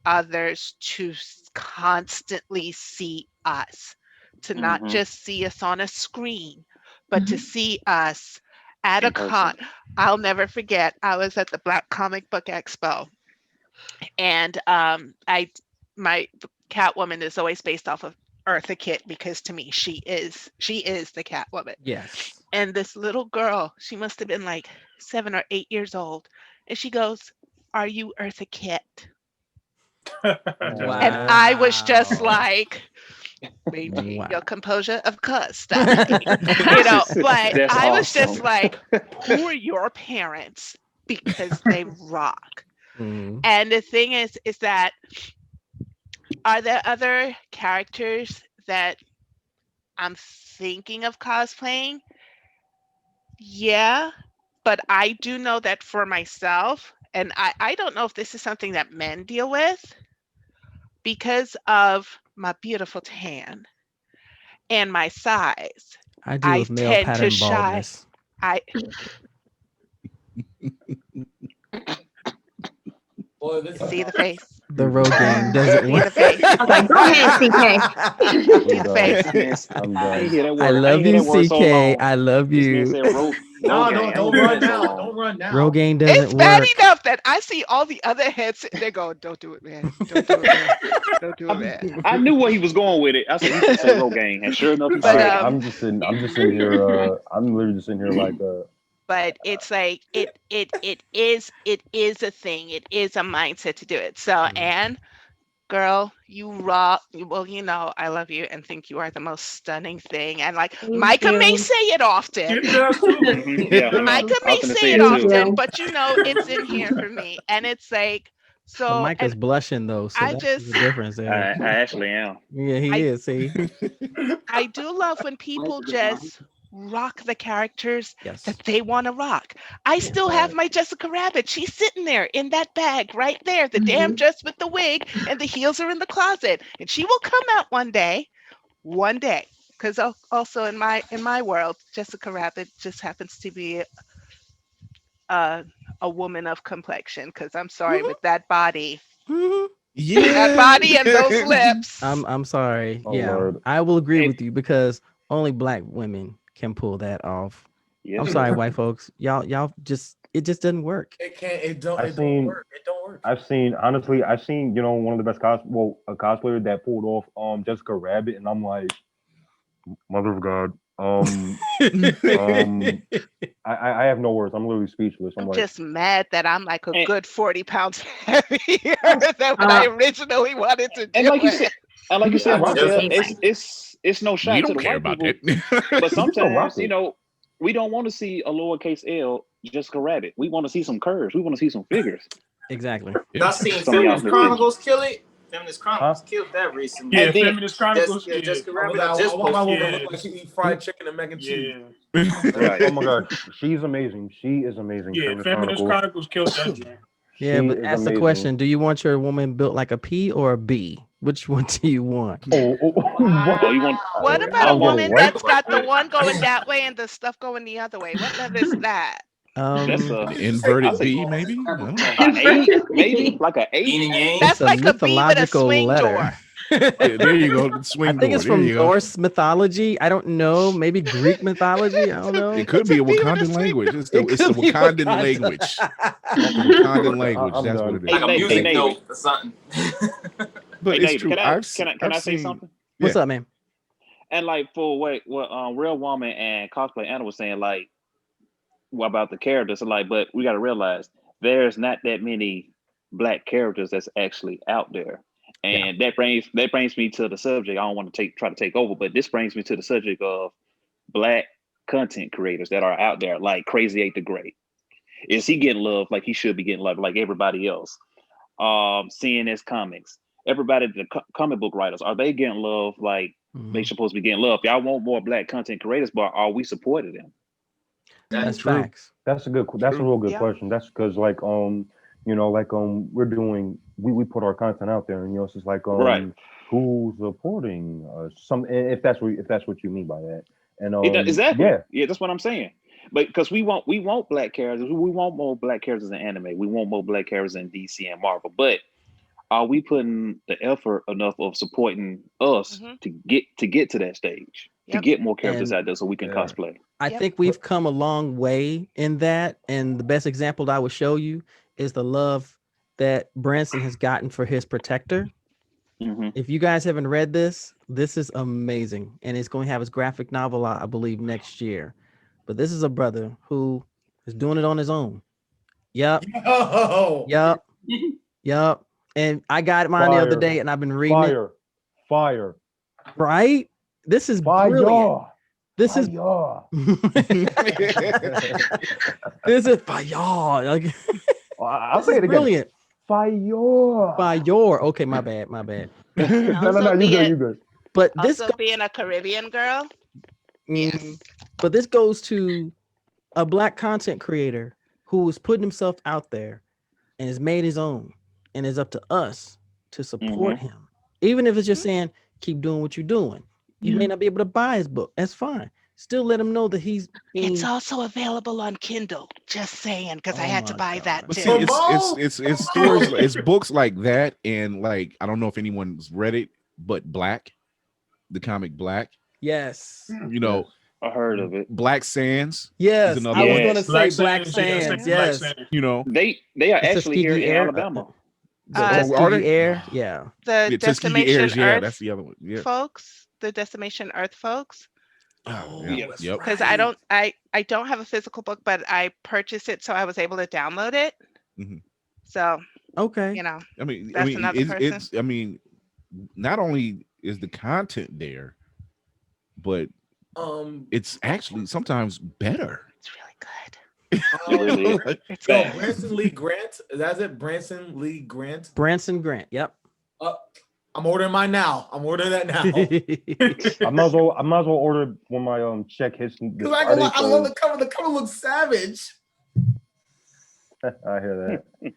others to constantly see us, to not Mhm. just see us on a screen, but to see us at a In person. con. I'll never forget. I was at the Black Comic Book Expo, and my Catwoman is always based off of Eartha Kitt because to me she is the Catwoman. Yes. And this little girl, she must have been like 7 or 8 years old, and she goes, "Are you Eartha Kitt?" Wow. And I was just like, maintain Wow. your composure, of course, Stephanie. You know, but That's I was just awesome. like, who are your parents? Because they rock. Mhm. And the thing is that are there other characters that I'm thinking of cosplaying? Yeah, but I do know that for myself, and I don't know if this is something that men deal with because of my beautiful tan and my size. I deal I with male tend to pattern shy. baldness. I Boy, this is see the face. The Rogaine doesn't See work. the face. Okay, go ahead, CK. See the face. I'm I ain't done. hear that word. I ain't love hear you, that word so CK. long. I love This man you. said no, Rogaine. I ain't don't hear run that so now. long. Don't run now. Rogaine It's doesn't bad work. enough that I see all the other heads sitting there going, "Don't do it, man. Don't do it, man. Don't do it, man." I knew where he was going with it. I said, "He's gonna say Rogaine," and sure enough, he All But said right, it. I'm just sitting here. I'm literally just sitting here like but it's like it is a thing. It is a mindset to do it. So Anne, girl, you rock. Well, you know I love you and think you are the most stunning thing. And like Thank Micah may you. say it often. Kid does too. Mhm. Yeah, Micah I may was gonna say say it it Thank too. often, you. but you know it's in here for me. And it's like But so. Micah's And blushing though, so I that's just the difference I there. actually am. Yeah, he I is. See. I do love when people just rock the characters Yes. that they want to rock. I still have my Jessica Rabbit. She's sitting there in that bag right there, the damn dress with the wig, and the heels are in the closet. And she will come out one day. Because also in my world, Jessica Rabbit just happens to be a woman of complexion. Because I'm sorry, with that body, Mhm. that body and those lips. I'm sorry. Oh, Yeah, Lord. I will agree It- with you because only Black women can pull that off. Yes, I'm sir. sorry, white folks. Y'all just it just doesn't work. It can't. It don't. I've It don't seen- work. It don't work. I've seen one of the best a cosplayer that pulled off Jessica Rabbit, and I'm like, mother of God. I have no words. I'm literally speechless. I'm I'm like, just mad that I'm like a And- good 40 pounds heavier than what I originally wanted to do. And like you it. said, rock Marcel, it. it's no shot We to don't the care white about people. that. But still rock sometimes, it. we don't want to see a lowercase L Jessica Rabbit. We want to see some curves. We want to see some figures. Exactly. Y'all seen Some of y'all Feminist missed it. Chronicles kill it? Feminist Chronicles killed that recently. Yeah, And then Feminist Chronicles. Yeah, Jessica I Rabbit. I just want my woman to posted. look like she eat fried chicken and mac and cheese. Yeah, right. Oh my gosh, she's amazing. She is amazing. yeah, Feminist Feminist Chronicles. Chronicles killed that joint. Yeah, She but is ask the amazing. question: do you want your woman built like a P or a B? Which one do you want? Oh, Oh, you want? What Yeah, about a I'm getting woman raped. that's got the one going that way and the stuff going the other way? What letter is that? That's Um, An I'll inverted say B, maybe. I don't know. a eight, maybe like a eight. Yin and Yang. That's it's a like a B with a mythological swing letter. door. Yeah, there you go. The I swing think door. it's There from you go. Norse mythology. I don't know. Maybe Greek mythology. I don't know. It could be a B with a Wakandan swing language. It's the It it's the could be Wakandan Wakanda. language. It's the Wakandan language. I'm That's what done. it is. Like a Hey, music Navy. note or something. But Hey, it's David, true. can I I've can I I've say seen. something? What's Yeah. up, man? And like for what Real Woman and Cosplay Anna was saying, like what about the characters? So, like, but we got to realize there's not that many black characters that's actually out there, Yeah. and that brings me to the subject. I don't want to try to take over, but this brings me to the subject of black content creators that are out there, like Crazy 8 the Great. Is he getting love like he should be getting love like everybody else? CNS Comics, everybody, the comic book writers, are they getting love like they Mhm. supposed to be getting love? Y'all want more black content creators, but are we supporting them? That's True. facts. That's a True. real good Yeah. question. That's because like you know like we put our content out there, and you know it's just like Right. who's supporting some, if that's what you mean by that. And Exactly. yeah, Yeah, that's what I'm saying. But because we want black characters, we want more black characters in anime. We want more black characters in DC and Marvel. But are we putting the effort enough of supporting us Mhm. to get to that stage, to Yep. get more characters And out there so we can Yeah. cosplay? I Yep. think we've come a long way in that. And the best example that I would show you is the love that Branson has gotten for his protector. Hmm. If you guys haven't read this, this is amazing. And it's going to have his graphic novel out, I believe, next year. But this is a brother who is doing it on his own. Yep. Yo. Yep. Yep. And I got mine the other Fire. day and I've been reading it. Fire. Right? This is brilliant. Fire. This is Fire. this is fire. Like, I'll this say is it again. brilliant. Fire. Fire. Okay, my bad. And No, also you being, good. But this also being a Caribbean girl. Yes. but this goes to a black content creator who is putting himself out there and has made his own, and it's up to us to support him. Even if it's just saying, keep doing what you're doing. You may not be able to buy his book. That's fine. Still let him know that he's being... It's also available on Kindle. Just saying, because I had to buy that But too. see, it's stories, it's books like that, and like I don't know if anyone's read it, but Black, the comic Black. Yes. You know, I heard of it. Black Sands. Yes, is I another was one. going to say Black Sands, Sands. yeah, Black Yes. Sands. You know, They are It's actually here Tuskegee in Air. Alabama. are Tuskegee they? Air. Yeah. The Yeah, Tuskegee Decimation Airs, yeah, Earth that's the other one. Yeah. folks. The Decimation Earth folks. Oh, yeah. Yep. Because I don't have a physical book, but I purchased it so I was able to download it. Mhm. So Okay. you know, I mean, that's another person. it's. I mean, not only is the content there, but it's actually sometimes better. It's really good. It really is. It's Yo, good. Branson Lee Grant. That's it. Branson Lee Grant. Branson Grant. Yep. I'm ordering mine now. I'm ordering that now. I might as well order when my check hits this Because I Friday. love the cover. The cover looks savage. I hear that.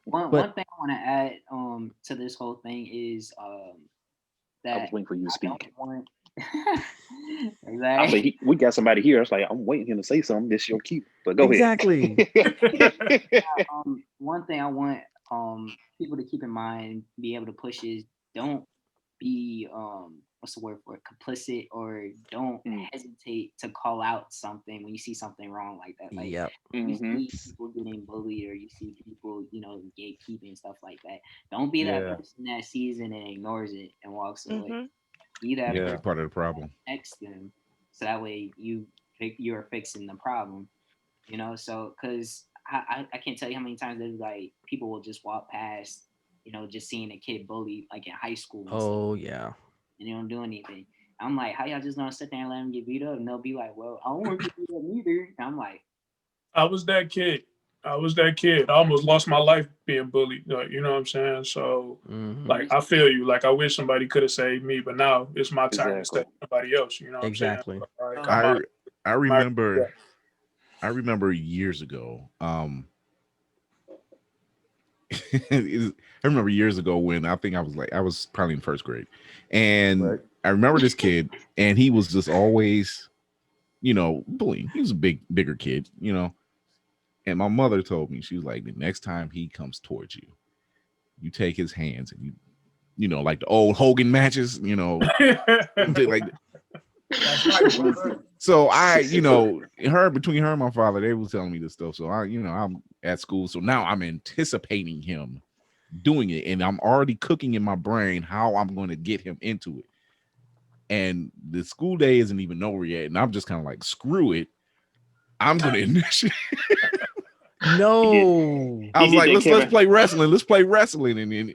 One thing I want to add to this whole thing is I that was waiting for you to I don't speak. want I exactly. say we got somebody here. It's like I'm waiting him to say something. This your cue, but go Exactly. ahead. One thing I want people to keep in mind, be able to push is don't be what's the word for it, complicit, or don't hesitate to call out something when you see something wrong like that. Like Yep. you see people getting bullied, or you see people, gatekeeping and stuff like that. Don't be that Yeah. person that sees it and ignores it and walks away. Mhm. Be that Yeah, person part of the problem. next them, so that way you're fixing the problem. So because I can't tell you how many times there's like people will just walk past, just seeing a kid bullied like in high school and stuff, Oh yeah. and they don't do anything. I'm like, how y'all just gonna sit there and let them get beat up? And they'll be like, well, I don't want to get beat up neither. And I'm like, I was that kid. I was that kid. I almost lost my life being bullied. Like, you know what I'm saying? So, like, I feel you. Like, I wish somebody could have saved me, but now it's my time to save somebody else. You know what I'm saying? Like, I remember years ago. I remember years ago when I think I was probably in first grade, and I remember this kid, and he was just always, bullying. He was a bigger kid, And my mother told me, she was like, the next time he comes towards you, you take his hands and you like the old Hogan matches, like. So between her and my father, they was telling me this stuff. So I'm at school. So now I'm anticipating him doing it, and I'm already cooking in my brain how I'm going to get him into it. And the school day isn't even over yet, and I'm just kind of like, screw it, I'm going to initiate. No, I was like, let's play wrestling. Let's play wrestling, and then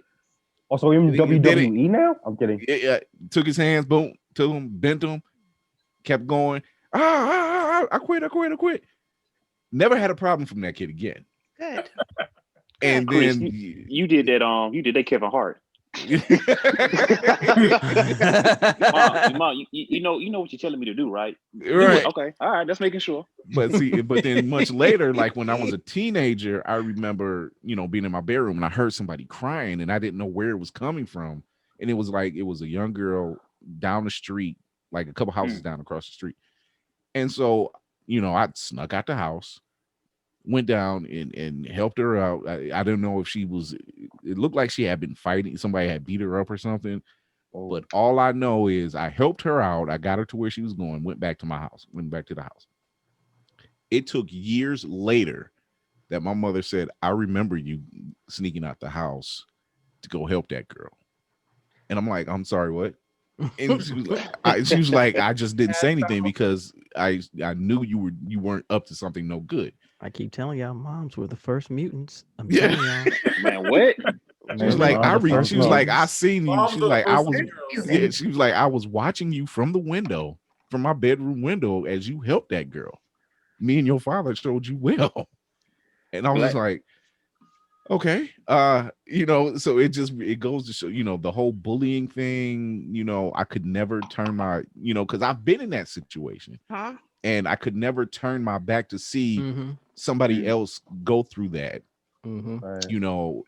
also in WWE now. I'm kidding. Yeah, took his hands, boom, to him, bent him, kept going. I quit. Never had a problem from that kid again. Good. And Chris, then you did that Kevin Hart. Mom, you know what you're telling me to do, right? Right. Okay. All right. Just making sure. But then much later, like when I was a teenager, I remember, being in my bedroom and I heard somebody crying and I didn't know where it was coming from. And it was a young girl down the street, like a couple houses down across the street. And so, I snuck out the house, went down and helped her out. I don't know if it looked like she had been fighting. Somebody had beat her up or something. But all I know is I helped her out. I got her to where she was going, went back to the house. It took years later that my mother said, I remember you sneaking out the house to go help that girl. And I'm like, I'm sorry, what? And she was like, I just didn't say anything because I knew you weren't up to something no good. I keep telling y'all, moms were the first mutants. I'm telling y'all. Man, what? She was like, I seen you. She was like, she was like, I was watching you from the window, from my bedroom window, as you helped that girl. Me and your father showed you well. And I was just like, okay. So it goes to show, the whole bullying thing, I could never turn my, because I've been in that situation. Huh? And I could never turn my back to see somebody else go through that, and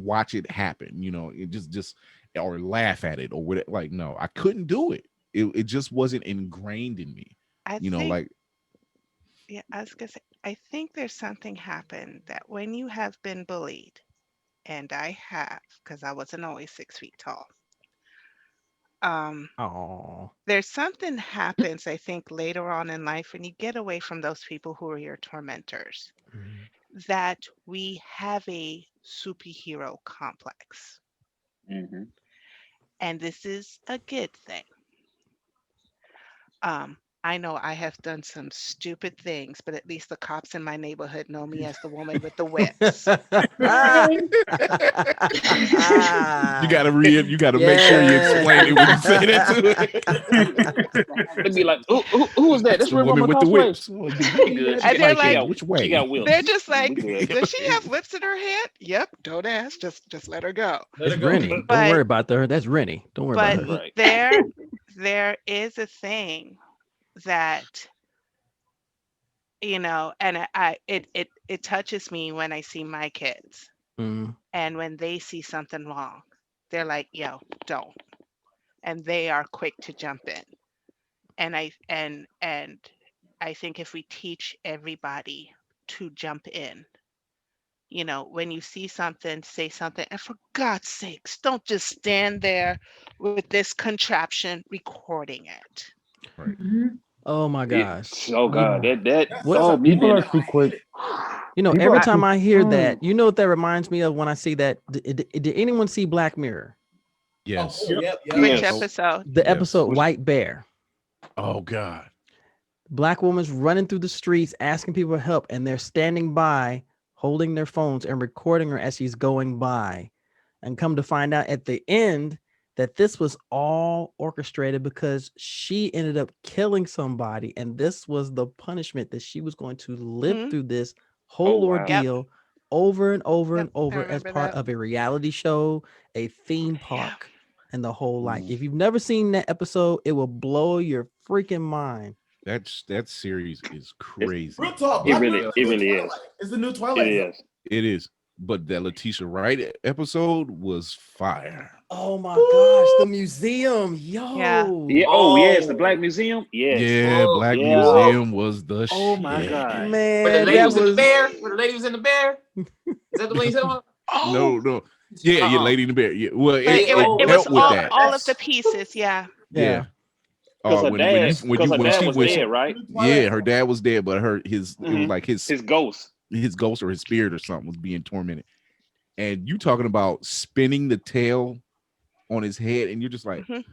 watch it happen, it just or laugh at it or whatever. Like, no, I couldn't do it. It just wasn't ingrained in me. I was gonna say, I think there's something happened that when you have been bullied, and I have, because I wasn't always 6 feet tall. There's something happens, I think, later on in life when you get away from those people who are your tormentors, that we have a superhero complex. And this is a good thing. I know I have done some stupid things, but at least the cops in my neighborhood know me as the woman with the whips. You gotta make sure you explain it when you say that to it. They'd be like, who was that? That's the woman with the whips. And they're like, which way? She got whips. They're just like, does she have whips in her head? Yep. Don't ask. Just let her go. It's Rennie. Don't worry about her. That's Rennie. Don't worry about her. But there is a thing that, and it touches me when I see my kids, and when they see something wrong, they're like, yo, don't. And they are quick to jump in. And I think if we teach everybody to jump in, when you see something, say something, and for God's sakes, don't just stand there with this contraption recording it. Right. Oh my gosh. Oh God, people are too quick. Every time I hear that, what that reminds me of when I see that. Did anyone see Black Mirror? Yes. Which episode? The episode White Bear. Oh God. Black woman's running through the streets asking people for help, and they're standing by holding their phones and recording her as she's going by. And come to find out at the end that this was all orchestrated because she ended up killing somebody, and this was the punishment, that she was going to live through this whole wow. ordeal over and over Yep, and I over as remember part that. of a reality show, a theme Yeah. park, and the whole like. Mm. If you've never seen that episode, it will blow your freaking mind. That series is It's, crazy. Real talk. it Black really, Mirror it is the new really is. Twilight. It's the new It Twilight Zone. is. It is. But that Letitia Wright episode was fire. Oh my gosh, the museum, Yeah. yo. Yeah. Oh, yes, the Black Museum. Yes. Yeah, Oh, Black yeah. Museum was the Oh my shit. God. where the Man, lady that was in the was bear. Where the lady was in the bear. Is that the one you talking about? No, no. Yeah, yeah, Lady in the Bear. Yeah. Well, But it oh, it was dealt with all, that. all of the pieces. Yeah. Yeah. Because her when dad, you because her when dad she was when dead, right? yeah, her dad was dead, but it was like His ghost. his ghost or his spirit or something was being tormented. And you talking about spinning the tail on his head, and you're just like, Mhm.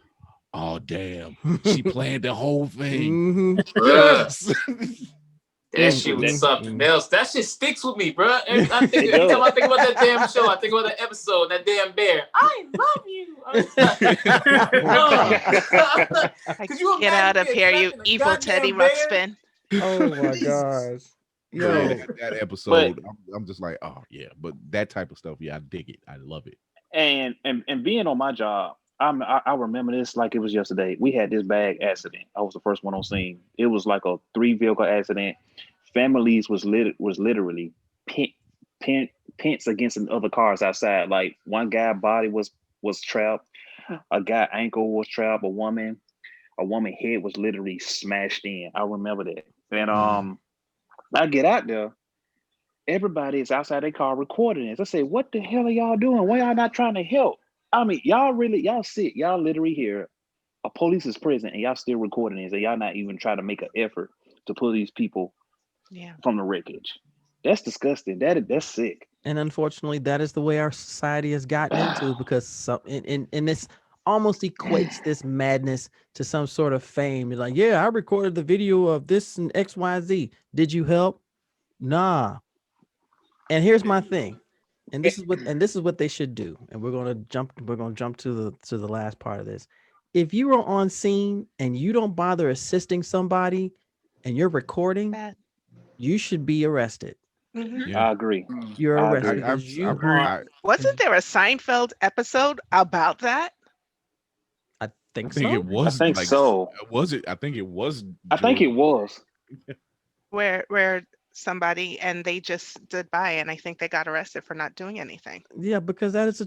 oh damn, she planned the whole thing. Mhm. Yes. That shit was something else. That shit sticks with me, bro. Every time I think about that damn show, I think about that episode, that damn bear. I love you. Like, get out of here, you evil Teddy Ruxpin. Oh my gosh. Yo. Yeah, that episode, I'm just like, oh yeah, but that type of stuff, yeah, I dig it. I love it. And being on my job, I remember this like it was yesterday. We had this bad accident. I was the first one on scene. It was like a 3-vehicle accident. Families was literally pins against other cars outside. Like one guy body was trapped, a guy ankle was trapped, a woman head was literally smashed in. I remember that. And I get out there, everybody is outside their car recording this. I say, what the hell are y'all doing? Why y'all not trying to help? I mean, y'all sick. Y'all literally here. A police is present and y'all still recording this, and y'all not even trying to make an effort to pull these people from the wreckage. That's disgusting. That's sick. And unfortunately, that is the way our society has gotten into, because some and this almost equates this madness to some sort of fame. You're like, yeah, I recorded the video of this and XYZ. Did you help? Nah. And here's my thing. And this is what they should do. And we're gonna jump to the last part of this. If you are on scene and you don't bother assisting somebody and you're recording, you should be arrested. Mhm. I agree. You're I arrested agree. because you are. Wasn't there a Seinfeld episode about that? I think I think so. it was. I think like, so. Was it? I think it was. I think it was. Where somebody and they just stood by, and I think they got arrested for not doing anything. Yeah, because that is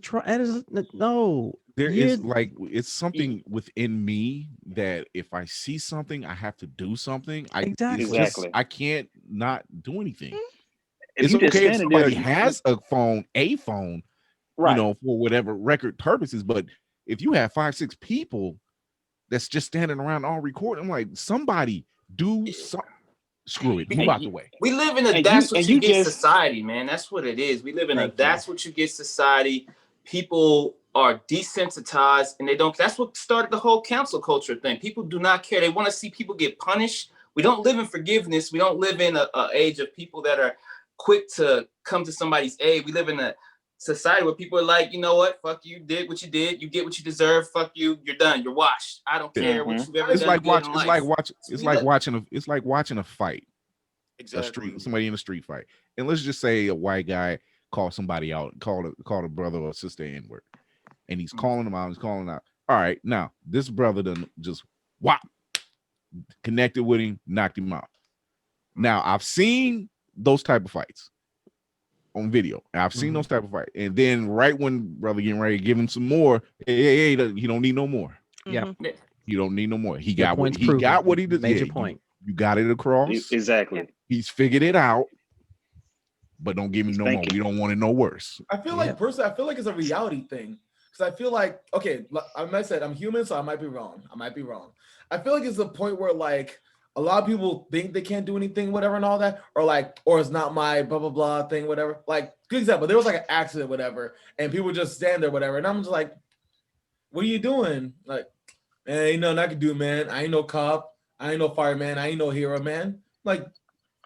no. There is like it's something within me that if I see something, I have to do something. Exactly. I can't not do anything. If It's you just okay if standing there, somebody has a phone, right, for whatever record purposes. But if you have 5-6 people that's just standing around all recording, I'm like, somebody do something. Screw it. Move out the way. We live in a that's what you get society, man. That's what it is. We live in a that's what you get society. People are desensitized and they don't. That's what started the whole cancel culture thing. People do not care. They want to see people get punished. We don't live in forgiveness. We don't live in a age of people that are quick to come to somebody's aid. We live in a society where people are like, you know what? Fuck you. Did what you did. You get what you deserve. Fuck you. You're done. You're washed. I don't care what you've ever It's done. like watching. It's like watching a fight. Exactly. Somebody in a street fight, and let's just say a white guy called somebody out, called a brother or sister N-word, and he's calling them out. He's calling out. All right, now this brother done just connected with him, knocked him out. Now I've seen those type of fights on video. I've seen those type of fights, and then right when brother getting ready to give him some more, hey, he don't need no more. Yeah, he don't need no more. He Your got point's what he proven. got. What he did. Major point. You got it across. Exactly. He's figured it out, but don't give me no more. We don't want it no worse. I feel like personally, I feel like it's a reality thing, because I feel like, okay, like I said, I'm human, so I might be wrong. I feel like it's a point where like a lot of people think they can't do anything, whatever, and all that, or it's not my blah blah blah thing, whatever. Like, good example, there was like an accident, whatever, and people just stand there, whatever, and I'm just like, what are you doing? Like, man, ain't nothing I can do, man. I ain't no cop. I ain't no fireman. I ain't no hero, man. Like,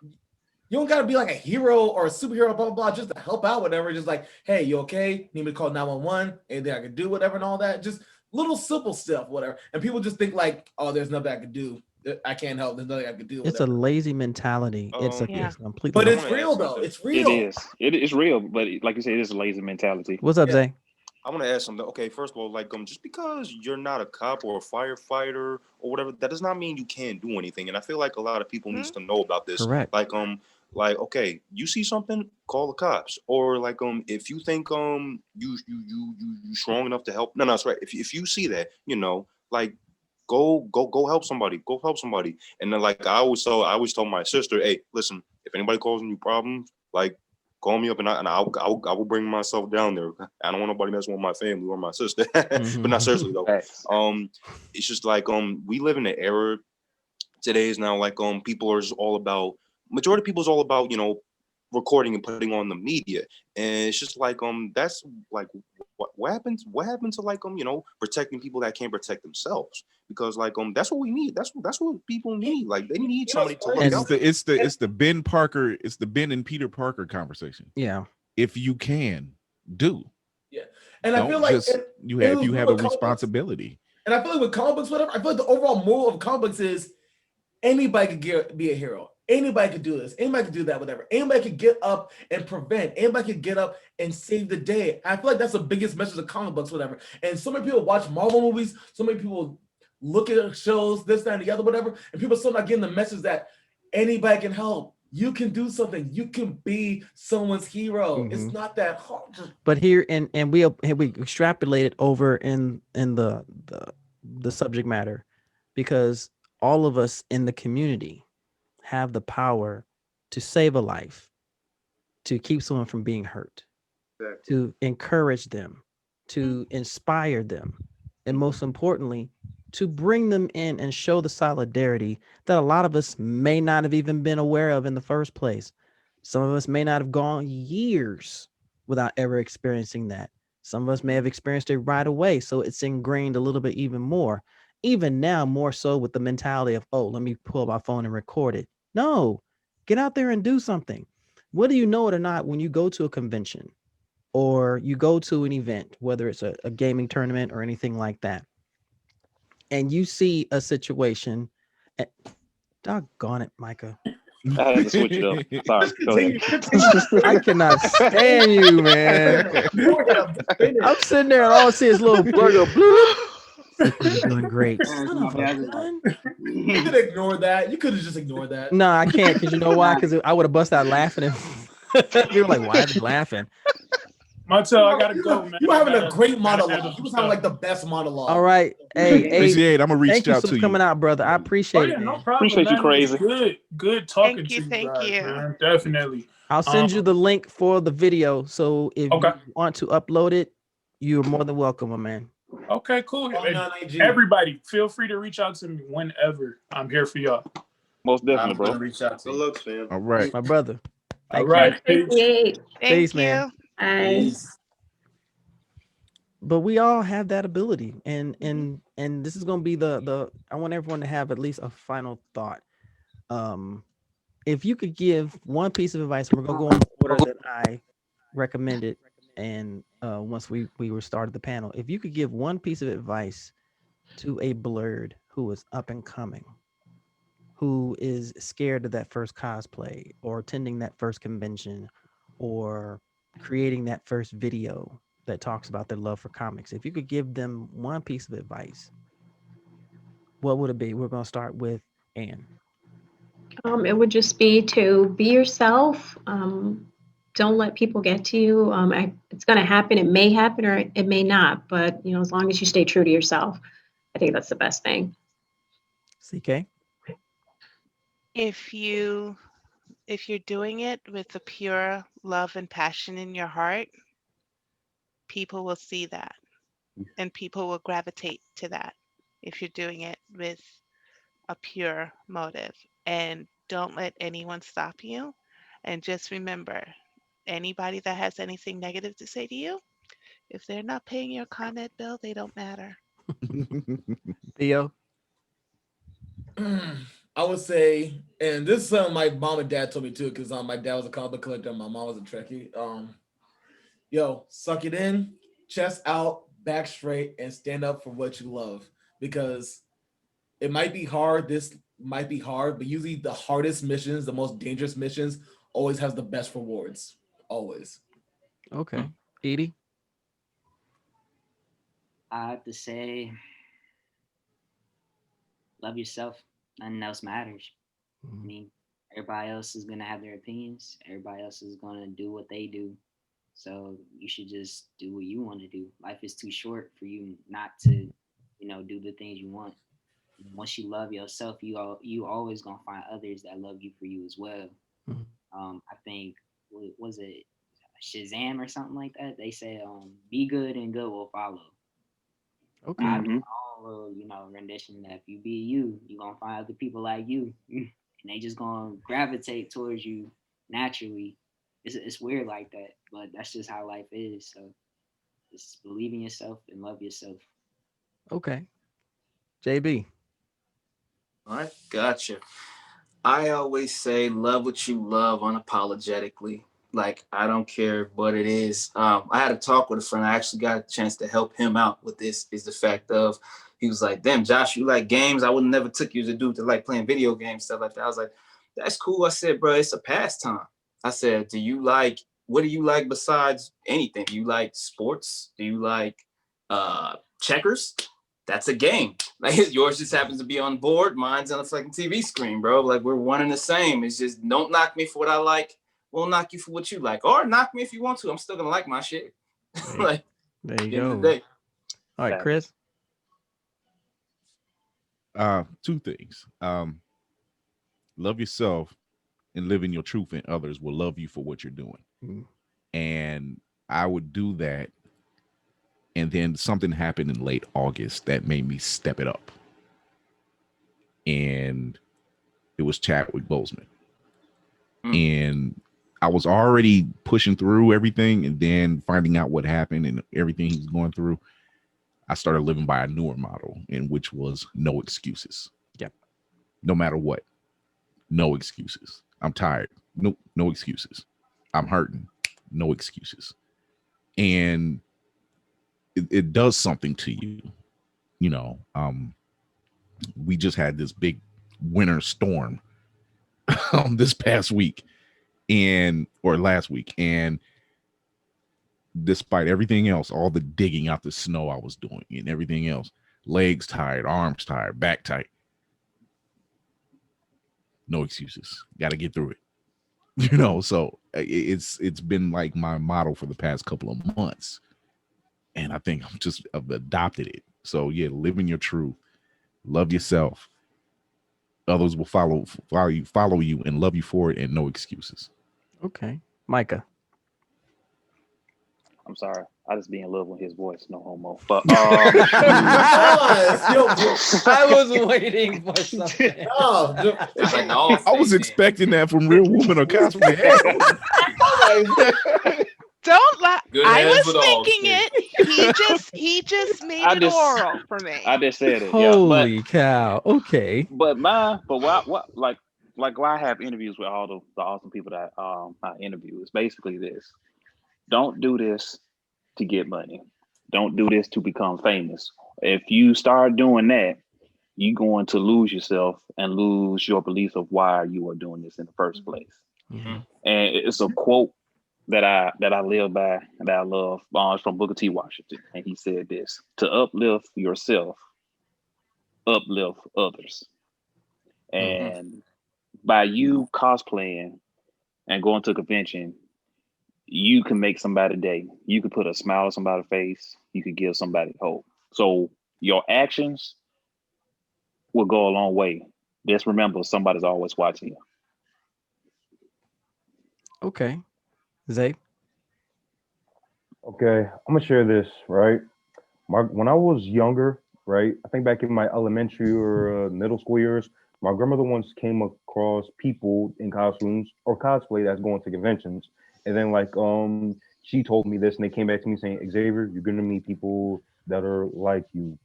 you don't gotta be like a hero or a superhero, blah, blah, blah, just to help out, whatever. Just like, hey, you okay? Need me to call 911? Anything I can do, whatever, and all that. Just little simple stuff, whatever. And people just think like, oh, there's nothing I can do. I can't help. There's nothing I can do. It's a lazy mentality. It's Yeah. completely. But it's wanna real ask though. something. It's real. It is. It is real, but like you said, it is a lazy mentality. What's up, Zay? I want to ask something. Okay, first of all, like just because you're not a cop or a firefighter or whatever, that does not mean you can't do anything. And I feel like a lot of people needs to know about this. Correct. Like okay, you see something, call the cops. Or like if you think you strong enough to help. No, that's right. If you see that, like go help somebody. Go help somebody. And then like I always told my sister, hey, listen, if anybody causing you problems, like call me up and I will bring myself down there. I don't want nobody messing with my family or my sister. But not seriously though. It's just like we live in an era today is now like people are just all about majority of people is all about recording and putting on the media, and it's just like that's like what happens to like protecting people that can't protect themselves, because like that's what we need. That's what people need. Like they need somebody to look out. It's the Ben Parker, it's the Ben and Peter Parker conversation. Yeah. If you can do. Yeah. And Don't I feel like you have a responsibility. And I feel like with comic books, whatever, I feel like the overall moral of comic books is anybody could be a hero. Anybody could do this. Anybody could do that, whatever. Anybody could get up and prevent. Anybody could get up and save the day. I feel like that's the biggest message of comic books, whatever. And so many people watch Marvel movies. So many people look at shows, this, that, and the other, whatever. And people are still not getting the message that anybody can help. You can do something. You can be someone's hero. It's not that hard. But here, and we extrapolated over in the subject matter, because all of us in the community have the power to save a life, to keep someone from being hurt, to encourage them, to inspire them, and most importantly, to bring them in and show the solidarity that a lot of us may not have even been aware of in the first place. Some of us may not have gone years without ever experiencing that. Some of us may have experienced it right away, so it's ingrained a little bit even more. Even now, more so with the mentality of, oh, let me pull my phone and record it. No, get out there and do something. Whether you know it or not, when you go to a convention or you go to an event, whether it's a gaming tournament or anything like that, and you see a situation, doggone it, Micah. I had to switch it up. Sorry. Go ahead. I cannot stand you, man. I'm sitting there and all I see is little blur go You're doing great. Son of a gun. You could ignore that. You could have just ignored that. No, I can't, because you know why? Because I would have busted out laughing and you were like, why are you laughing? Montel, I gotta go, man. You were having a great monologue. You was having like the best monologue. All right. Hey, I'm gonna reach out to you. Coming out, brother. I appreciate it. No problem, appreciate you, crazy. Good talking Thank to you, you. thank guys, you. Man. Definitely. I'll send you the link for the video. So if you want to upload it, you're more than welcome, my man. Okay, cool. Everybody, feel free to reach out to me whenever. I'm here for y'all. Most definitely, bro. Reach out to Good luck, fam. All right. My brother. All right. Thank Peace, man. you. But we all have that ability, and this is going to be the I want everyone to have at least a final thought. If you could give one piece of advice, we're going to go in the order that I recommended, and once we were started the panel, if you could give one piece of advice to a blerd who is up and coming, who is scared of that first cosplay or attending that first convention or creating that first video that talks about their love for comics, if you could give them one piece of advice, what would it be? We're going to start with Anne. It would just be to be yourself. Don't let people get to you. It's going to happen. It may happen or it may not. But as long as you stay true to yourself, I think that's the best thing. CK. If you're doing it with the pure love and passion in your heart, people will see that, and people will gravitate to that. If you're doing it with a pure motive, and don't let anyone stop you. And just remember, anybody that has anything negative to say to you, if they're not paying your Con Ed bill, they don't matter. Theo? I would say, and this is something my mom and dad told me too, because my dad was a comic book collector and my mom was a Trekkie. Suck it in, chest out, back straight, and stand up for what you love. Because it might be hard this might be hard, but usually the hardest missions, the most dangerous missions, always has the best rewards. Always. Okay. Edie? I have to say, love yourself. Nothing else matters. I mean, everybody else is gonna have their opinions. Everybody else is gonna do what they do. So you should just do what you want to do. Life is too short for you not to, do the things you want. Once you love yourself, you always gonna find others that love you for you as well. Mhm. I think was it Shazam or something like that? They said, "Be good and good will follow." Okay. I have my own little, rendition that if you be you, you're gonna find other people like you, and they just gonna gravitate towards you naturally. It's weird like that, but that's just how life is. So just believe in yourself and love yourself. Okay. JB? All right, gotcha. I always say love what you love unapologetically. Like, I don't care what it is. I had a talk with a friend. I actually got a chance to help him out with this, is the fact of, he was like, damn, Josh, you like games? I would never took you as a dude to like playing video games, stuff like that. I was like, that's cool. I said, bro, it's a pastime. I said, what do you like besides anything? Do you like sports? Do you like checkers? That's a game. Like, yours just happens to be on board. Mine's on a fucking TV screen, bro. Like, we're one and the same. It's just, don't knock me for what I like. We'll knock you for what you like. Or knock me if you want to. I'm still going to like my shit. Like, there you end of go. the day. All right, Chris? Two things. Love yourself and living your truth, and others will love you for what you're doing. And I would do that. And then something happened in late August that made me step it up. And it was Chadwick Boseman. And I was already pushing through everything, and then finding out what happened and everything he was going through, I started living by a newer model, in which was no excuses. Yep. No matter what. No excuses. I'm tired. Nope. No excuses. I'm hurting. No excuses. And it does something to you. We just had this big winter storm this past week or last week. And despite everything else, all the digging out the snow I was doing and everything else, legs tired, arms tired, back tight. No excuses. Got to get through it. So it's been like my motto for the past couple of months. And I think I've adopted it. So yeah, living your truth, love yourself. Others will follow you and love you for it, and no excuses. Okay. Micah? I'm sorry. I just be in love with his voice, no homo. But I was waiting for something. I was expecting that from Real Woman or Cosplay. Don't lie. Good I hands was with all, thinking it. He just made it oral for me. I just said it. Holy cow. Okay. But what like why I have interviews with all the awesome people that I interview is basically this. Don't do this to get money. Don't do this to become famous. If you start doing that, you're going to lose yourself and lose your belief of why you are doing this in the first place. Mm-hmm. And it's a quote that I live by, that I love. It's from Booker T. Washington, and he said this: "To uplift yourself, uplift others." And by you cosplaying and going to a convention, you can make somebody's day. You could put a smile on somebody's face. You could give somebody hope. So your actions will go a long way. Just remember, somebody's always watching you. Okay. Zay? Okay, I'm gonna share this, right? When I was younger, right, I think back in my elementary or middle school years, my grandmother once came across people in costumes or cosplay that's going to conventions, and then she told me this, and they came back to me saying, Xavier, you're gonna meet people that are like you.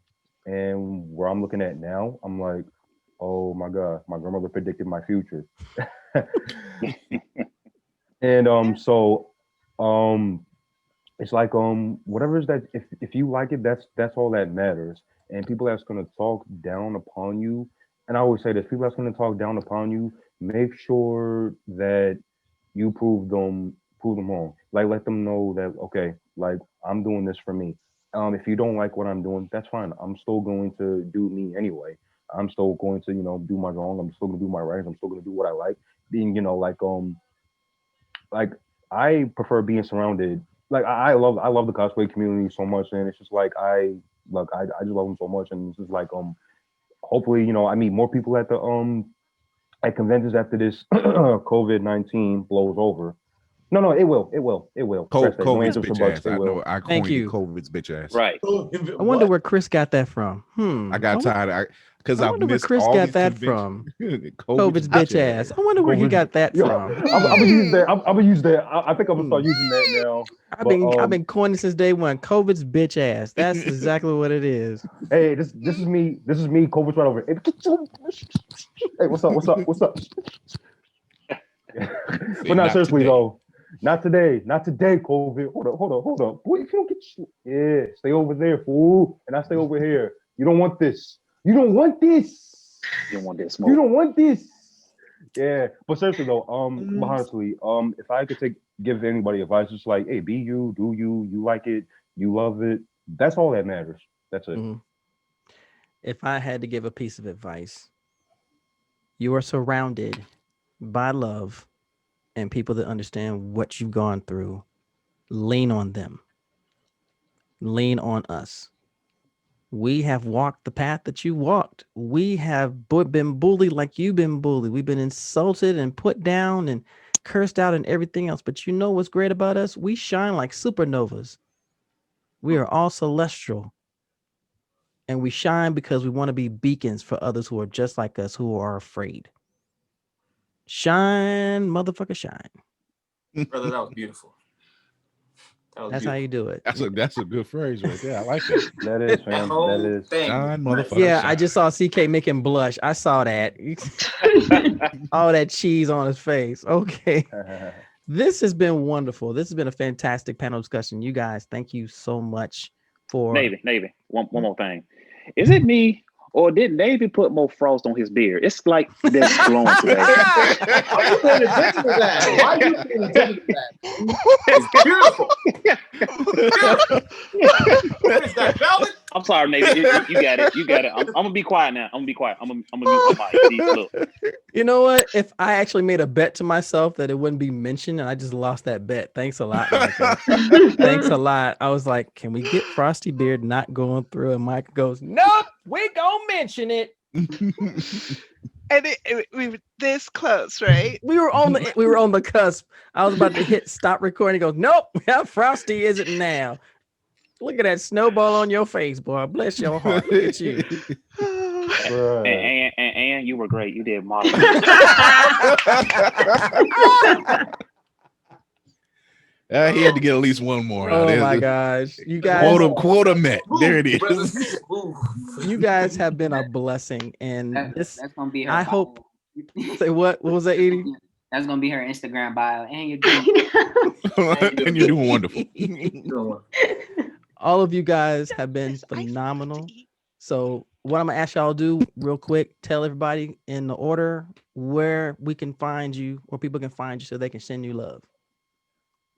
And where I'm looking at now, I'm like, oh my God, my grandmother predicted my future. And it's like whatever is that, if you like it, that's all that matters. And people that's gonna talk down upon you, and I always say this: people that's going to talk down upon you, make sure that you prove them wrong. Like let them know that okay, like I'm doing this for me. If you don't like what I'm doing, that's fine. I'm still going to do me anyway. I'm still going to do my wrong. I'm still going to do my right. I'm still going to do what I like. Being like I prefer being surrounded. Like I love the cosplay community so much, and it's just like I just love them so much, and it's just like hopefully I meet more people at conventions after this COVID-19 blows over. No, it will. COVID's bitch ass. I know. I Thank coined you. COVID's bitch ass. Right. I wonder where Chris got that from. I got tired because I I wonder where missed Chris all got these that conventions. from. COVID's bitch ass. I wonder where he got that from. I'm gonna use that. I'm gonna use that. I think I'm gonna start using that now. I've been coining since day one. COVID's bitch ass. That's exactly what it is. Hey, this is me. This is me. COVID's right over. Hey, what's up? What's up? But not seriously today. though. Not today. Not today, COVID. Hold up. Boy, if you don't get stay over there, fool. And I stay over here. You don't want this. You don't want this. You don't want this smoke. You don't want this. Yeah. But seriously though, honestly, if I could give anybody advice, just like, hey, be you, do you like it, you love it. That's all that matters. That's it. Mhm. If I had to give a piece of advice, you are surrounded by love and people that understand what you've gone through. Lean on them. Lean on us. We have walked the path that you walked. We have been bullied like you've been bullied. We've been insulted and put down and cursed out and everything else. But you know what's great about us? We shine like supernovas. We are all celestial. And we shine because we want to be beacons for others who are just like us, who are afraid. Shine, motherfucker, shine. Brother, that was beautiful. That's how you do it. That's a good phrase right there. I like that. That is, fam. That is. Shine, motherfucker. Yeah, shine. I just saw CK making blush. I saw that. All that cheese on his face. Okay. This has been wonderful. This has been a fantastic panel discussion. You guys, thank you so much for Navy. One more thing. Is it me or did Navy put more frost on his beard? It's like this glowing today. Why are you paying attention to that? Why are you paying attention to that? It's beautiful. What is that, velvet? I'm sorry, Navy. You got it. You got it. I'm gonna be quiet now. I'm gonna be quiet. I'm gonna mute my mic. Look. You know what? If I actually made a bet to myself that it wouldn't be mentioned, and I just lost that bet. Thanks a lot, Michael. Thanks a lot. I was like, can we get Frosty Beard not going through? And Mike goes, nope, we gonna mention it. And we were this close, right? We were on the cusp. I was about to hit stop recording. He goes, nope, Frosty isn't now. Look at that snowball on your face, boy. Bless your heart. Look at you. And you were great. You did marvelous. He had to get at least one more. Oh my gosh. You guys quota met. There it is. You guys have been a blessing. And that's gonna be her. I hope. Say what? What was that, Edie? That's gonna be her Instagram bio. And you're doing and you're doing wonderful. All of you guys have been phenomenal. So what I'm gonna ask y'all to do real quick, tell everybody in the order where we can find you, where people can find you so they can send you love.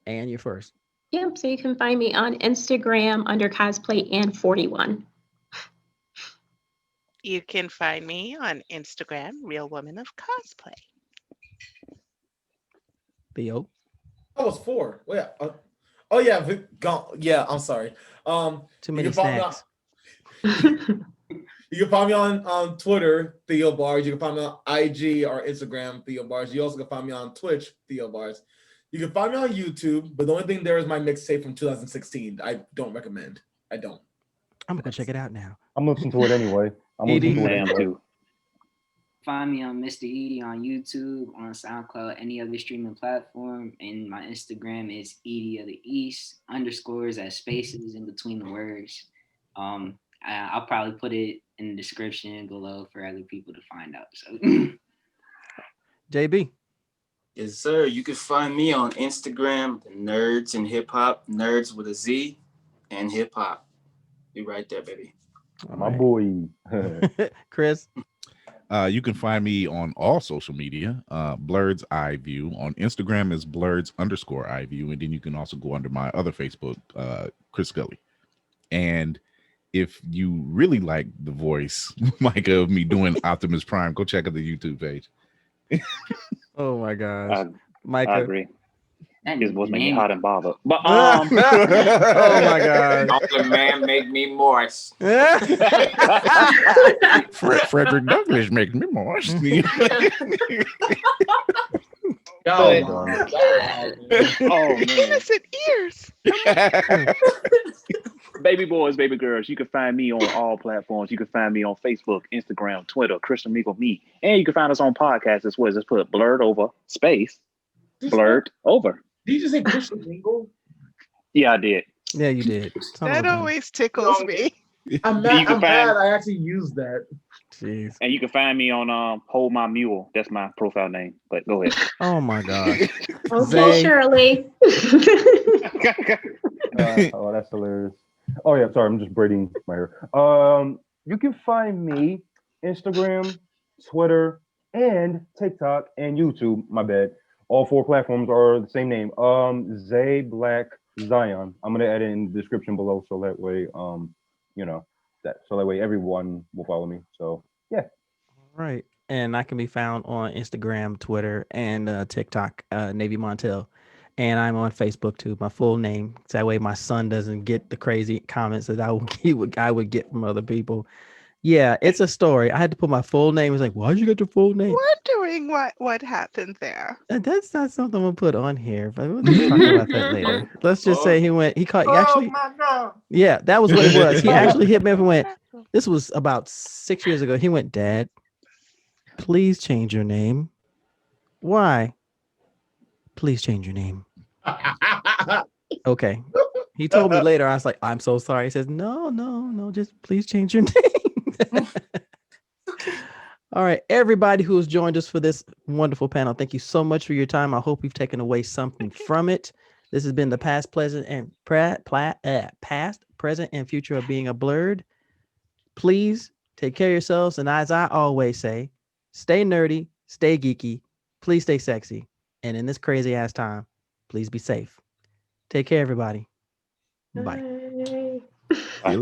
And you're first. Yep, so you can find me on Instagram under cosplay and 41. You can find me on Instagram, Real Woman of Cosplay. Theo. That was 4. Well, yeah. Oh yeah, yeah. I'm sorry. Too many snacks. You can find me on Twitter, Theo Bars. You can find me on IG or Instagram, Theo Bars. You also can find me on Twitch, Theo Bars. You can find me on YouTube, but the only thing there is my mixtape from 2016. I don't recommend. I don't. I'm gonna check it out now. I'm listening to it anyway. Find me on Mr. Edie on YouTube, on SoundCloud, any other streaming platform, and my Instagram is Edie of the East _ as spaces in between the words. I'll probably put it in the description below for other people to find out. So, JB. Yes, sir. You can find me on Instagram, the Nerds in Hip Hop, Nerds with a Z, and Hip Hop. Be right there, baby. My boy. Chris. You can find me on all social media, Blerd's Eye View. On Instagram is Blerds_Eye View. And then you can also go under my other Facebook, Chris Scully. And if you really like the voice, Micah, of me doing Optimus Prime, go check out the YouTube page. Oh my gosh. I agree. His voice make me hot and bothered. But oh my god. The man make me moist. Frederick Douglass makes me moist. Oh man. Innocent ears. Baby boys, baby girls, you can find me on all platforms. You can find me on Facebook, Instagram, Twitter, Christian Meagle Me. And you can find us on podcasts as well. Just put Blerd over space. Blerd over. Did you just say Christian Meagle? Yeah, I did. Yeah, you did. That always tickles me. I'm mad I actually used that. Jeez. And you can find me on Hold My Mule. That's my profile name. But go ahead. Oh my god. Okay, Shirley. Oh, that's hilarious. Oh yeah, sorry, I'm just braiding my hair. You can find me Instagram, Twitter, and TikTok and YouTube. My bad. All 4 platforms are the same name. Zay Black Zion. I'm gonna add it in the description below so that way, so that way everyone will follow me. So yeah. Right. And I can be found on Instagram, Twitter, and TikTok, Navy Montel. And I'm on Facebook too. My full name. So that way my son doesn't get the crazy comments that I would get from other people. Yeah, it's a story. I had to put my full name. It's like, why'd you get your full name? Wondering what happened there. That's not something I'm gonna put on here, but we'll talk about that later. Let's just say he actually. My God. Yeah, that was what it was. He actually hit me up and went, this was about 6 years ago. He went, Dad, please change your name. Why? Please change your name. Okay. He told me later. I was like, I'm so sorry. He says, no, just please change your name. All right, everybody who has joined us for this wonderful panel, thank you so much for your time. I hope you've taken away something from it. This has been the past, present, and future of being a blerd. Please take care of yourselves, and as I always say, stay nerdy, stay geeky, please stay sexy, and in this crazy ass time, please be safe. Take care, everybody. Bye. Bye.